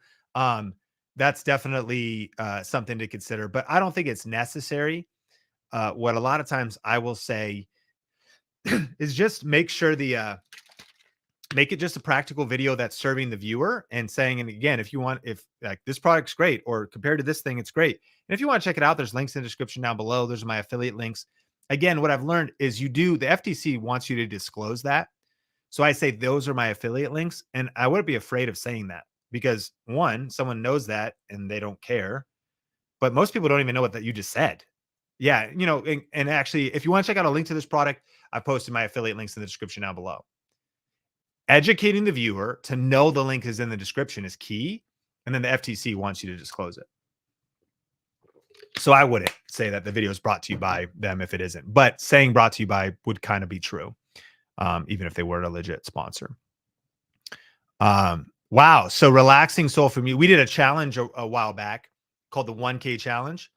that's definitely something to consider, but I don't think it's necessary. What a lot of times I will say is just make sure make it just a practical video that's serving the viewer and saying, and again, if you want, if like this product's great or compared to this thing, it's great. And if you want to check it out, there's links in the description down below. There's my affiliate links. Again, what I've learned is the FTC wants you to disclose that. So I say, those are my affiliate links. And I wouldn't be afraid of saying that because one, someone knows that and they don't care, but most people don't even know what that you just said. Yeah. You know, and actually, if you want to check out a link to this product, I posted my affiliate links in the description down below. Educating the viewer to know the link is in the description is key. And then the FTC wants you to disclose it. So I wouldn't say that the video is brought to you by them if it isn't, but saying brought to you by would kind of be true. Even if they were a legit sponsor. Wow. So relaxing soulful music. We did a challenge a while back called the 1K challenge.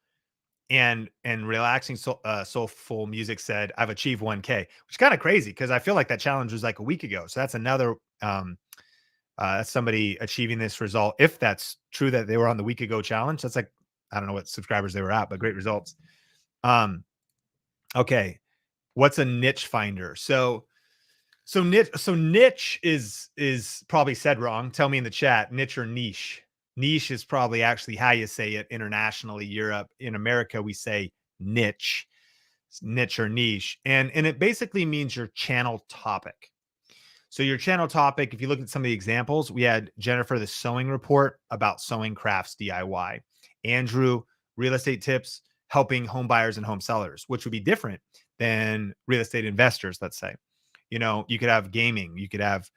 And relaxing soulful music said, I've achieved 1K, which is kind of crazy because I feel like that challenge was like a week ago. So that's another that's somebody achieving this result. If that's true that they were on the week ago challenge, that's like, I don't know what subscribers they were at, but great results. Okay. What's a niche finder? So niche is probably said wrong. Tell me in the chat, niche or niche. Niche is probably actually how you say it internationally. Europe, in America, we say niche, niche or niche. And it basically means your channel topic. So your channel topic, if you look at some of the examples, we had Jennifer, the sewing report about sewing crafts DIY. Andrew, real estate tips, helping home buyers and home sellers, which would be different than real estate investors, let's say. You know, you could have gaming, you could have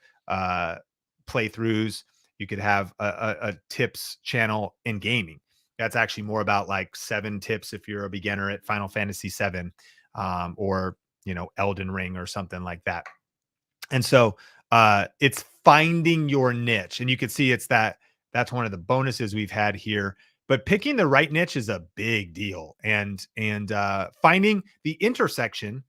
playthroughs, you could have a tips channel in gaming. That's actually more about like 7 tips if you're a beginner at Final Fantasy 7, or Elden Ring or something like that. And so it's finding your niche. And you can see that's one of the bonuses we've had here. But picking the right niche is a big deal. And finding the intersection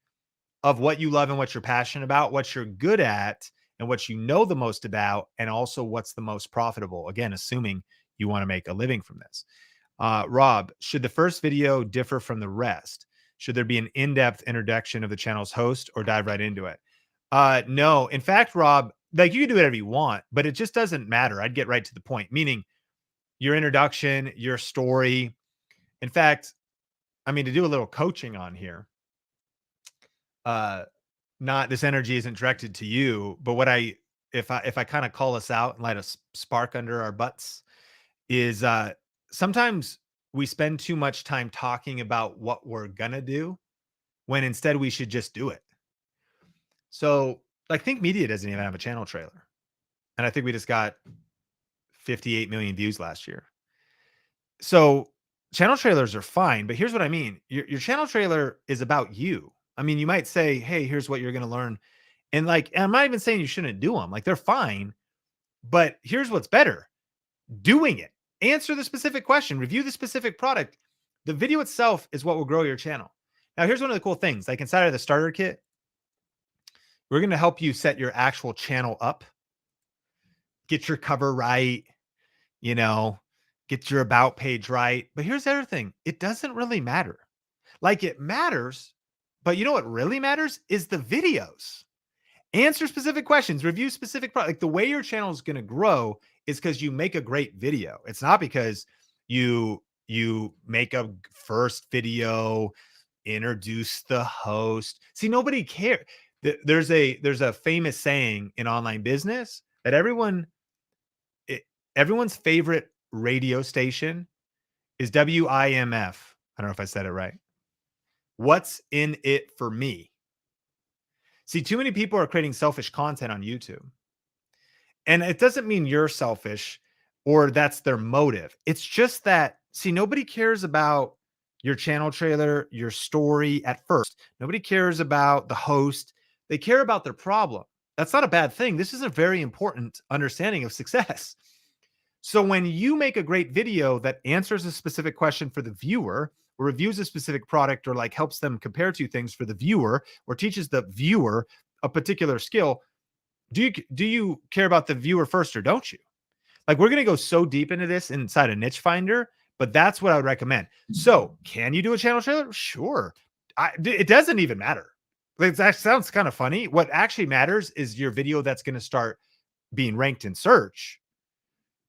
of what you love and what you're passionate about, what you're good at, and what you know the most about, and also what's the most profitable. Again, assuming you want to make a living from this. Rob, should the first video differ from the rest? Should there be an in-depth introduction of the channel's host or dive right into it? No. In fact, Rob, like, you can do whatever you want, but it just doesn't matter. I'd get right to the point, meaning your introduction, your story. In fact, I mean, to do a little coaching on here, uh, not this energy isn't directed to you, but if I kind of call us out and light a spark under our butts, is sometimes we spend too much time talking about what we're gonna do when instead we should just do it. So, like, Think Media doesn't even have a channel trailer, and I think we just got 58 million views last year. So, channel trailers are fine, but here's what I mean. Your channel trailer is about you. I mean, you might say, "Hey, here's what you're gonna learn." And I'm not even saying you shouldn't do them. Like, they're fine, but here's what's better: doing it. Answer the specific question, review the specific product. The video itself is what will grow your channel. Now, here's one of the cool things. Like, inside of the starter kit, we're going to help you set your actual channel up, get your cover right, you know, get your about page right. But here's the other thing. It doesn't really matter. Like, it matters, but you know what really matters is the videos. Answer specific questions, review specific product. Like, the way your channel is going to grow is because you make a great video. It's not because you make a first video, introduce the host. See, nobody cares. There's a famous saying in online business that everyone's favorite radio station is WIMF. I don't know if I said it right. What's in it for me? See, too many people are creating selfish content on YouTube. And it doesn't mean you're selfish or that's their motive. It's just that, see, nobody cares about your channel trailer, your story at first. Nobody cares about the host. They care about their problem. That's not a bad thing. This is a very important understanding of success. So when you make a great video that answers a specific question for the viewer, or reviews a specific product, or like helps them compare two things for the viewer, or teaches the viewer a particular skill, do you care about the viewer first, or don't you? Like, we're going to go so deep into this inside a niche finder, but that's what I would recommend. So, can you do a channel trailer? Sure. It doesn't even matter. Like, that sounds kind of funny. What actually matters is your video that's going to start being ranked in search,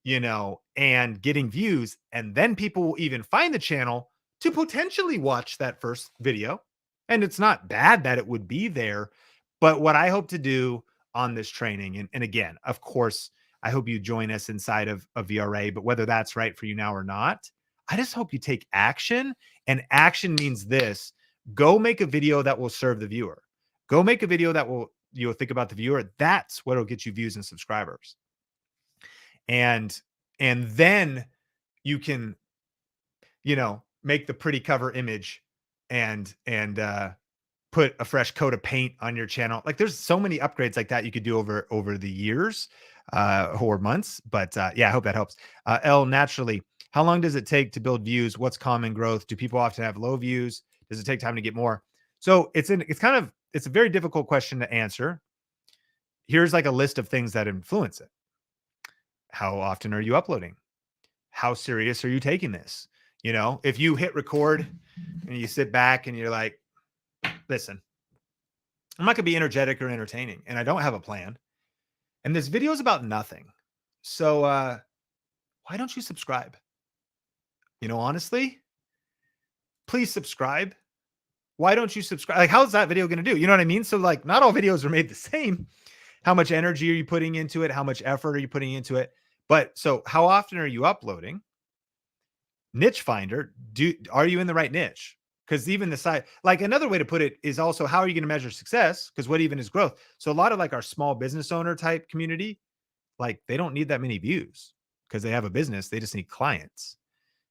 and getting views. And then people will even find the channel to potentially watch that first video. And it's not bad that it would be there. But what I hope to do on this training, and again, of course, I hope you join us inside of a VRA, but whether that's right for you now or not, I just hope you take action. And action means this: go make a video that will serve the viewer. Go make a video that you'll think about the viewer. That's what will get you views and subscribers. And then you can, make the pretty cover image and put a fresh coat of paint on your channel. Like, there's so many upgrades like that you could do over the years or months. But yeah, I hope that helps. L, naturally, how long does it take to build views? What's common growth? Do people often have low views? Does it take time to get more? So it's a very difficult question to answer. Here's like a list of things that influence it. How often are you uploading? How serious are you taking this? If you hit record and you sit back and you're like, listen, I'm not going to be energetic or entertaining, and I don't have a plan, and this video is about nothing. So why don't you subscribe? Honestly, please subscribe. Why don't you subscribe? Like, how's that video going to do? You know what I mean? So, like, not all videos are made the same. How much energy are you putting into it? How much effort are you putting into it? But so how often are you uploading? Niche finder, are you in the right niche? Because even the side, like, another way to put it is also, how are you going to measure success? Because what even is growth? So a lot of like our small business owner type community, like, they don't need that many views because they have a business. They just need clients.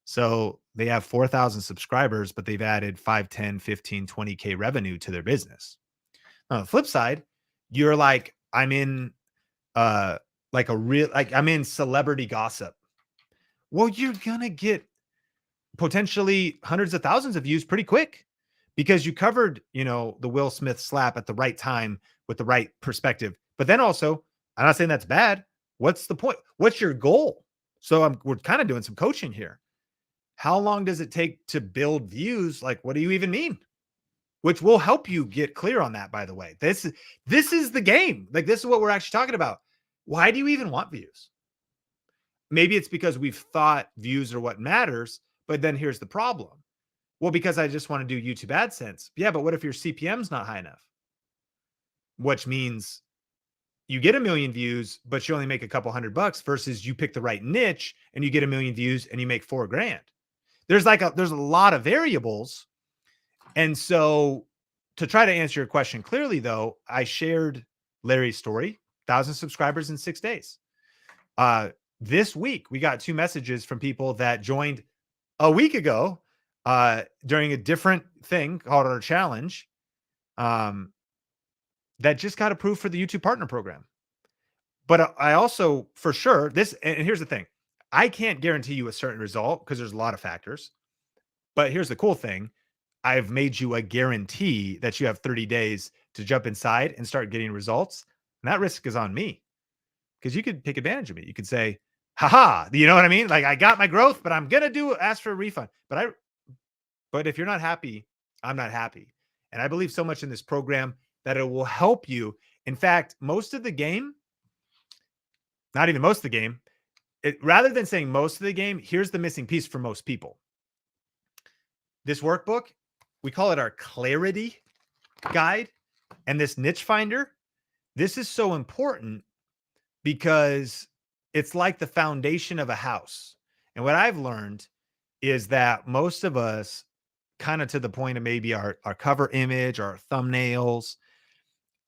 So they have 4,000 subscribers, but they've added 5, 10, 15, 20K revenue to their business. On the flip side, you're like, I'm in uh like a real like I'm in celebrity gossip. Well, you're gonna get potentially hundreds of thousands of views pretty quick because you covered, the Will Smith slap at the right time with the right perspective. But then also, I'm not saying that's bad. What's the point? What's your goal? So we're kind of doing some coaching here. How long does it take to build views? Like, what do you even mean? Which will help you get clear on that, by the way. This is the game. Like, this is what we're actually talking about. Why do you even want views? Maybe it's because we've thought views are what matters, but then here's the problem. Well, because I just want to do YouTube AdSense. Yeah, but what if your CPM's not high enough? Which means you get a million views, but you only make a couple $100 versus you pick the right niche and you get a million views and you make $4,000. There's a lot of variables. And so to try to answer your question clearly, though, I shared Larry's story, 1,000 subscribers in 6 days. This week, we got 2 messages from people that joined a week ago during a different thing called our challenge that just got approved for the YouTube Partner Program. But I also, for sure, and here's the thing. I can't guarantee you a certain result because there's a lot of factors. But here's the cool thing. I've made you a guarantee that you have 30 days to jump inside and start getting results. And that risk is on me because you could take advantage of me. You could say, haha, you know what I mean? Like, I got my growth, but I'm going to ask for a refund. But if you're not happy, I'm not happy. And I believe so much in this program that it will help you. In fact, most of the game, not even most of the game, rather than saying most of the game, here's the missing piece for most people. This workbook, we call it our clarity guide. And this niche finder, this is so important because it's like the foundation of a house. And what I've learned is that most of us, kind of to the point of maybe our cover image, our thumbnails,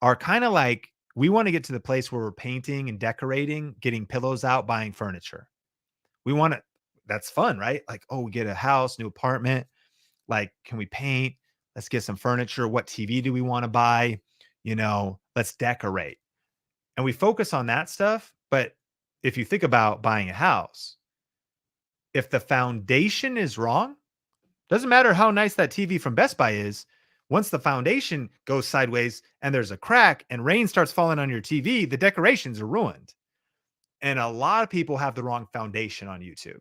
are kind of like, we want to get to the place where we're painting and decorating, getting pillows out, buying furniture. We want to, that's fun, right? Like, oh, we get a house, new apartment. Like, can we paint? Let's get some furniture. What TV do we want to buy? Let's decorate. And we focus on that stuff. But if you think about buying a house, if the foundation is wrong, doesn't matter how nice that TV from Best Buy is. Once the foundation goes sideways and there's a crack and rain starts falling on your TV, the decorations are ruined. And a lot of people have the wrong foundation on YouTube.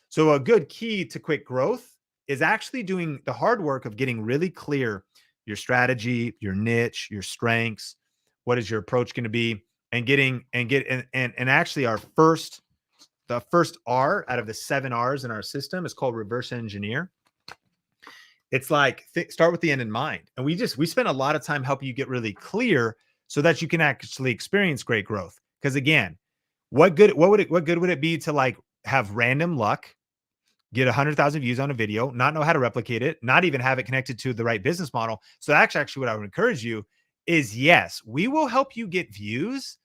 So a good key to quick growth is actually doing the hard work of getting really clear your strategy, your niche, your strengths, what is your approach going to be, and actually the first R out of the 7 R's in our system is called reverse engineer. It's like start with the end in mind. And we spend a lot of time helping you get really clear so that you can actually experience great growth. Because again, what good would it be to like have random luck, get 100,000 views on a video, not know how to replicate it, not even have it connected to the right business model? So actually what I would encourage you is, yes, we will help you get views,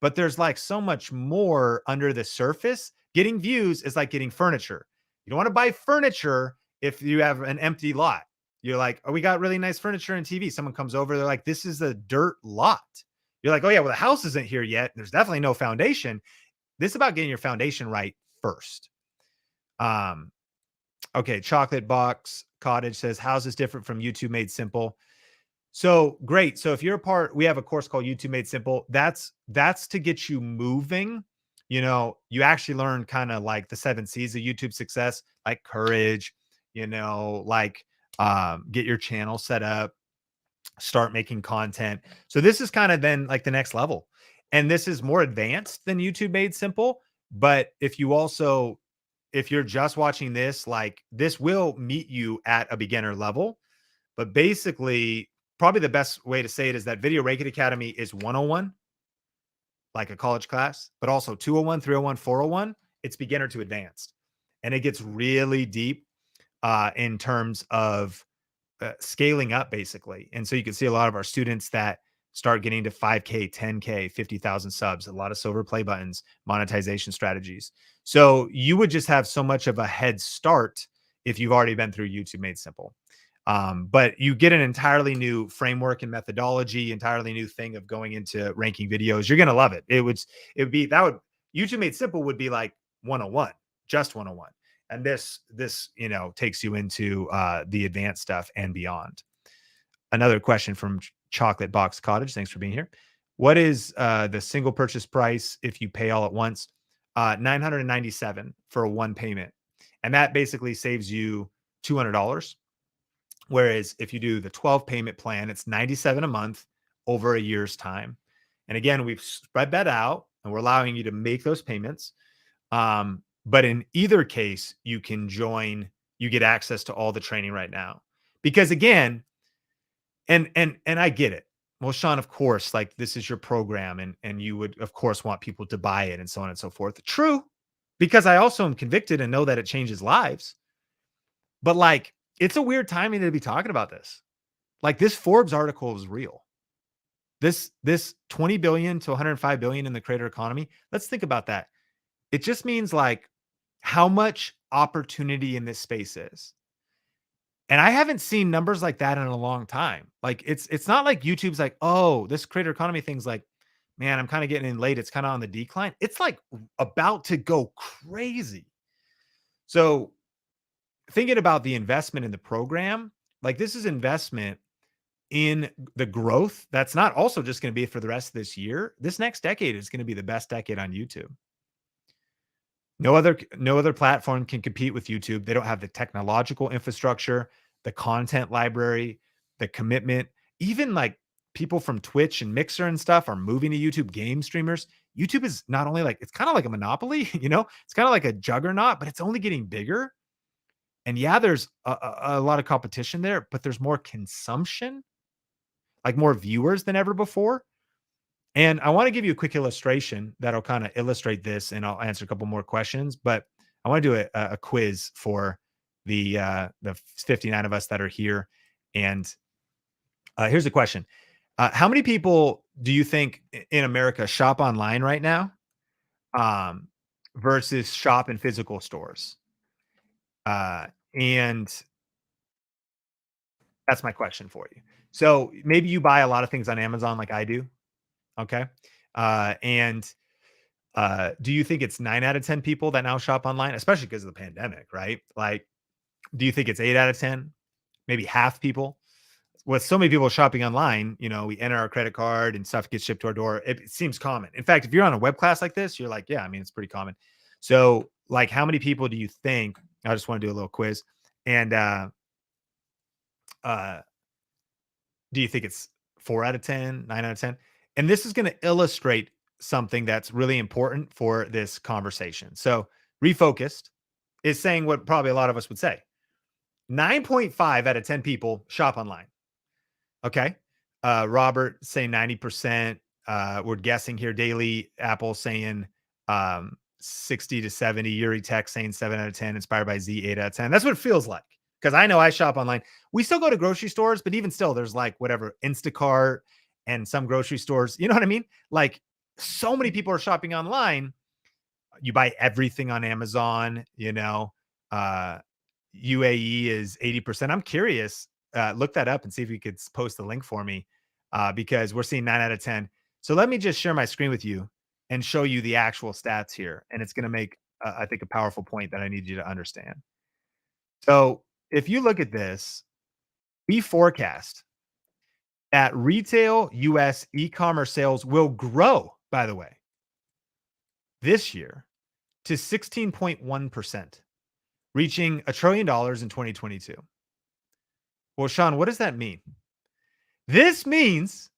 but there's like so much more under the surface. Getting views is like getting furniture. You don't want to buy furniture if you have an empty lot. You're like, oh, we got really nice furniture and TV. Someone comes over, they're like, this is a dirt lot. You're like, oh yeah, well, the house isn't here yet. There's definitely no foundation. This is about getting your foundation right first. Okay, Chocolate Box Cottage says, how's this different from YouTube Made Simple? So great. So if you're we have a course called YouTube Made Simple. That's to get you moving. You actually learn kind of like the 7 C's of YouTube success, like courage, like get your channel set up, start making content. So this is kind of then like the next level. And this is more advanced than YouTube Made Simple. But if you're just watching this, like this will meet you at a beginner level. But basically, probably the best way to say it is that Video Ranking Academy is 101, like a college class, but also 201, 301, 401. It's beginner to advanced. And it gets really deep in terms of scaling up, basically. And so you can see a lot of our students that start getting to 5K, 10K, 50,000 subs, a lot of silver play buttons, monetization strategies. So you would just have so much of a head start if you've already been through YouTube Made Simple. But you get an entirely new framework and methodology, entirely new thing of going into ranking videos. You're going to love it. YouTube Made Simple would be like 101, just 101. And this, takes you into the advanced stuff and beyond. Another question from Chocolate Box Cottage. Thanks for being here. What is the single purchase price if you pay all at once? 997 for a one payment. And that basically saves you $200. Whereas if you do the 12 payment plan, it's 97 a month over a year's time. And again, we've spread that out and we're allowing you to make those payments. But in either case, you can join, you get access to all the training right now. Because again, and I get it. Well, Sean, of course, like this is your program and you would of course want people to buy it and so on and so forth. True, because I also am convicted and know that it changes lives. But like it's a weird timing to be talking about this. Like this Forbes article is real. This 20 billion to 105 billion in the creator economy. Let's think about that. It just means like how much opportunity in this space is. And I haven't seen numbers like that in a long time. Like it's not like YouTube's like, "Oh, this creator economy thing's like, man, I'm kind of getting in late. It's kind of on the decline." It's like about to go crazy. So, thinking about the investment in the program, like this is investment in the growth that's not also just going to be for the rest of this year. This next decade is going to be the best decade on YouTube. No other platform can compete with YouTube. They don't have the technological infrastructure, the content library, the commitment. Even like people from Twitch and Mixer and stuff are moving to YouTube, game streamers. YouTube is not only like it's kind of like a monopoly, it's kind of like a juggernaut, but it's only getting bigger. And yeah, there's a lot of competition there, but there's more consumption, like more viewers than ever before. And I want to give you a quick illustration that'll kind of illustrate this, and I'll answer a couple more questions. But I want to do a quiz for the 59 of us that are here. And here's a question: how many people do you think in America shop online right now, um, versus shop in physical stores? And that's my question for you. So maybe you buy a lot of things on Amazon, like I do. Okay. And do you think it's 9 out of 10 people that now shop online, especially because of the pandemic, right? Like, do you think it's 8 out of 10? Maybe half people? With so many people shopping online, we enter our credit card and stuff gets shipped to our door. It seems common. In fact, if you're on a web class like this, you're like, yeah, I mean, it's pretty common. So, like, how many people do you think? I just want to do a little quiz. And uh, do you think it's 4 out of 10, 9 out of 10? And this is going to illustrate something that's really important for this conversation. So, refocused is saying what probably a lot of us would say. 9.5 out of 10 people shop online. Okay. Robert saying 90%. We're guessing here daily. Apple saying 60 to 70. Yuri Tech saying 7 out of 10. Inspired by Z, 8 out of 10. That's what it feels like. Because I know I shop online. We still go to grocery stores, but even still, there's like whatever Instacart and some grocery stores. You know what I mean? Like so many people are shopping online. You buy everything on Amazon, UAE is 80%. I'm curious. Look that up and see if you could post the link for me, because we're seeing 9 out of 10. So let me just share my screen with you and show you the actual stats here. And it's going to make, I think, a powerful point that I need you to understand. So if you look at this, we forecast that retail US e-commerce sales will grow, by the way, this year to 16.1%, reaching $1 trillion in 2022. Well, Sean, what does that mean? This means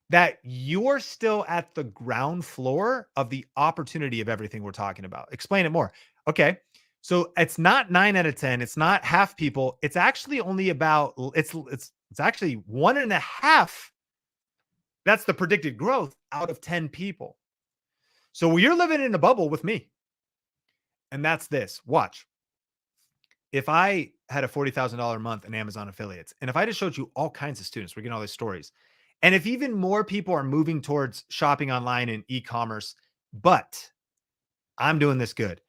that you're still at the ground floor of the opportunity of everything we're talking about. Explain it more. Okay. So it's not 9 out of 10. It's not half people. It's actually only about it's actually 1.5. That's the predicted growth out of 10 people. So you're living in a bubble with me. And that's this. Watch. If I had a $40,000 a month in Amazon affiliates, and if I just showed you all kinds of students, we're getting all these stories, And if even more people are moving towards shopping online and e-commerce, but I'm doing this good.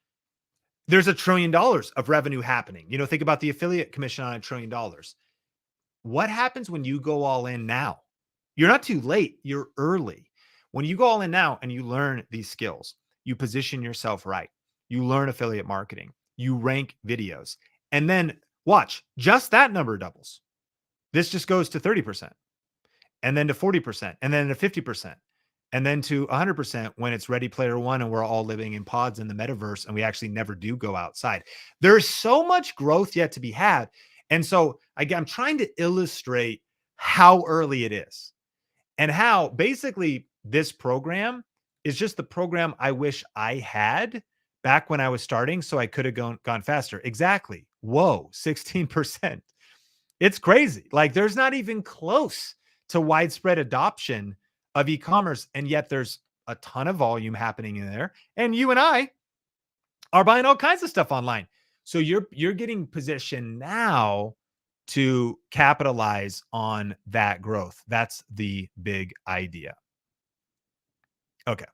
There's $1 trillion of revenue happening. Think about the affiliate commission on $1 trillion. What happens when you go all in now? You're not too late, you're early. When you go all in now and you learn these skills, you position yourself right, you learn affiliate marketing, you rank videos, and then watch, just that number doubles. This just goes to 30%, and then to 40%, and then to 50%, and then to 100% when it's Ready Player One and we're all living in pods in the metaverse and we actually never do go outside. There's so much growth yet to be had. And so I'm trying to illustrate how early it is and how basically this program is just the program I wish I had back when I was starting so I could have gone faster. Exactly. Whoa, 16%. It's crazy. Like there's not even close to widespread adoption of e-commerce, and yet there's a ton of volume happening in there. And you and I are buying all kinds of stuff online. So you're getting positioned now to capitalize on that growth. That's the big idea. Okay.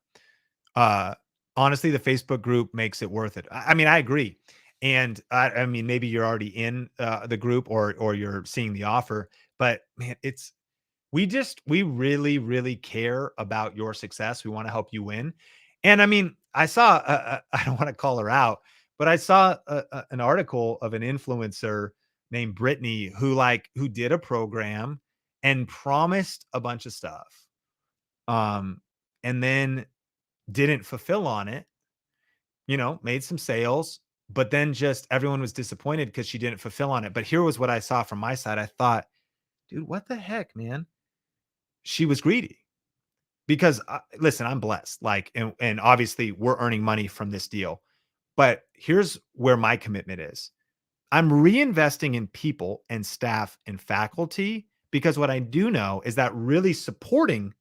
Uh Honestly, the Facebook group makes it worth it. I mean, I agree. And I mean, maybe you're already in the group or you're seeing the offer, but man, we really, really care about your success. We want to help you win. And I mean, I saw, I don't want to call her out, but I saw an article of an influencer named Brittany who did a program and promised a bunch of stuff. Um, and then didn't fulfill on it, made some sales, but then just everyone was disappointed because she didn't fulfill on it. But here was what I saw from my side. I thought, dude, what the heck, man? She was greedy because listen, I'm blessed. And obviously we're earning money from this deal. But here's where my commitment is. I'm reinvesting in people and staff and faculty because what I do know is that really supporting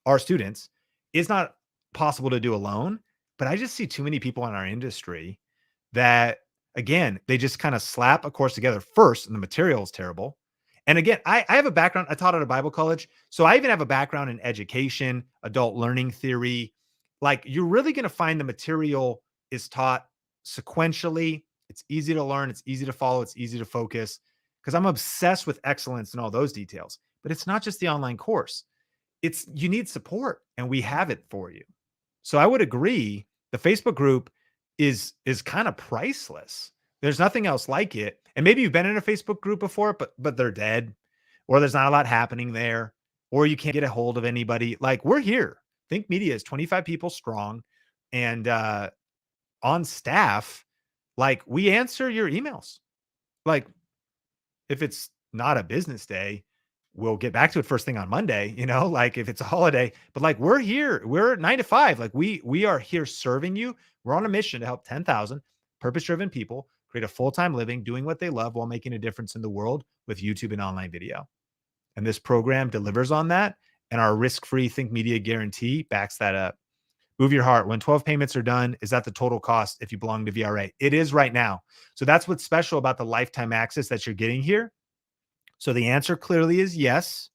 our students is not possible to do alone. But I just see too many people in our industry that, again, they just kind of slap a course together first, and the material is terrible. And again, I have a background. I taught at a Bible college. So I even have a background in education, adult learning theory. Like, you're really going to find the material is taught sequentially. It's easy to learn. It's easy to follow. It's easy to focus because I'm obsessed with excellence and all those details. But it's not just the online course. You need support, and we have it for you. So I would agree the Facebook group is kind of priceless. There's nothing else like it. And maybe you've been in a Facebook group before, but they're dead, or there's not a lot happening there, or you can't get a hold of anybody. Like, we're here. Think Media is 25 people strong, and on staff, like, we answer your emails. Like, if it's not a business day, we'll get back to it first thing on Monday, like if it's a holiday, but like we're here, we're 9 to 5. Like we are here serving you. We're on a mission to help 10,000 purpose-driven people create a full-time living, doing what they love while making a difference in the world with YouTube and online video. And this program delivers on that. And our risk-free Think Media guarantee backs that up. Move your heart. When 12 payments are done, is that the total cost if you belong to VRA? It is right now. So that's what's special about the lifetime access that you're getting here. So the answer clearly is yes.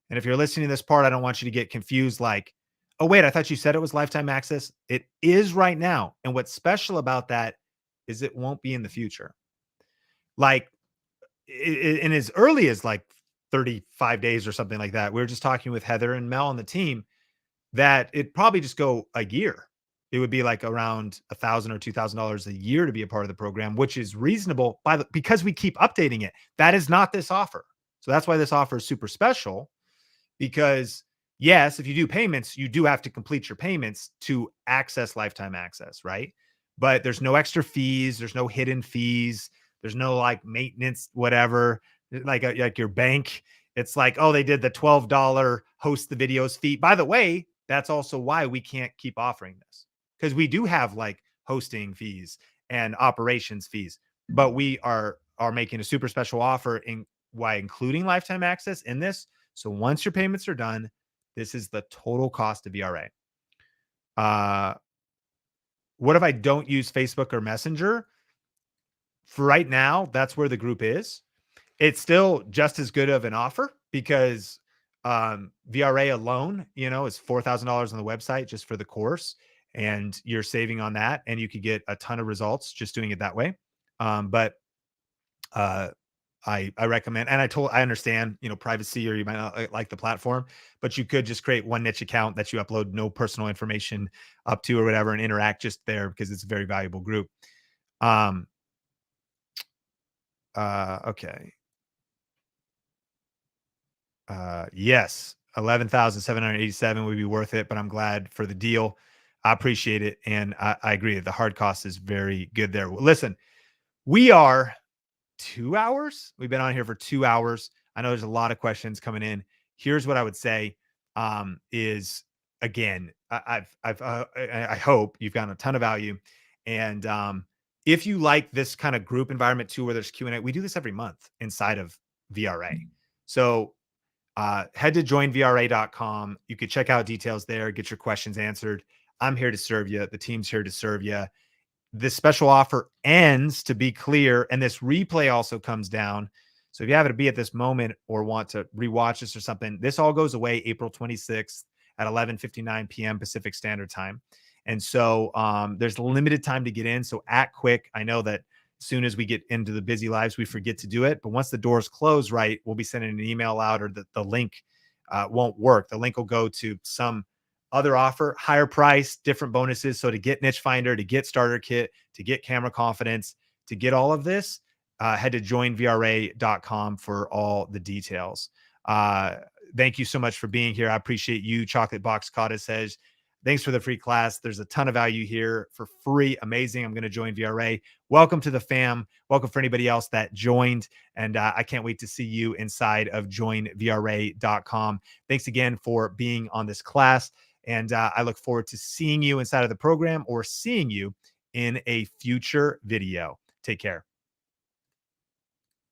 And if you're listening to this part, I don't want you to get confused like, oh, wait, I thought you said it was lifetime access. It is right now. And what's special about that is it won't be in the future. Like in as early as like 35 days or something like that. We were just talking with Heather and Mel on the team that it'd probably just go a year. It would be like around $1,000 or $2,000 a year to be a part of the program, which is reasonable because we keep updating it. That is not this offer. So that's why this offer is super special, because yes, if you do payments, you do have to complete your payments to access lifetime access, right? But there's no extra fees. There's no hidden fees. There's no like maintenance, whatever, like your bank. It's like, oh, they did the $12 host the videos fee. By the way, that's also why we can't keep offering this, because we do have like hosting fees and operations fees, but we are making a super special offer in why including lifetime access in this. So once your payments are done, this is the total cost of VRA. What if I don't use Facebook or Messenger? For right now, that's where the group is. It's still just as good of an offer because VRA alone, is $4,000 on the website just for the course, and you're saving on that, and you could get a ton of results just doing it that way. But uh, I recommend, and I understand, privacy, or you might not like the platform, but you could just create one niche account that you upload no personal information up to or whatever, and interact just there because it's a very valuable group. Um, okay. Yes, 11,787 would be worth it, but I'm glad for the deal. I appreciate it, and I agree that the hard cost is very good there. Well, listen, we are 2 hours. We've been on here for 2 hours. I know there's a lot of questions coming in. Here's what I would say, is again, I hope you've gotten a ton of value. And if you like this kind of group environment too, where there's Q&A, we do this every month inside of VRA. So head to joinvra.com. You could check out details there, get your questions answered. I'm here to serve you. The team's here to serve you. This special offer ends, to be clear, and this replay also comes down. So if you happen to be at this moment or want to rewatch this or something, this all goes away April 26th at 11:59 p.m. Pacific Standard Time. And so there's limited time to get in. So act quick. I know that as soon as we get into the busy lives, we forget to do it. But once the doors close, right, we'll be sending an email out, or the link won't work. The link will go to some other offer, higher price, different bonuses. So to get Niche Finder, to get Starter Kit, to get Camera Confidence, to get all of this, head to joinvra.com for all the details. Thank you so much for being here. I appreciate you. Chocolate Box Cotta says, thanks for the free class. There's a ton of value here for free. Amazing. I'm going to join VRA. Welcome to the fam. Welcome for anybody else that joined. And I can't wait to see you inside of joinvra.com. Thanks again for being on this class. And I look forward to seeing you inside of the program or seeing you in a future video. Take care.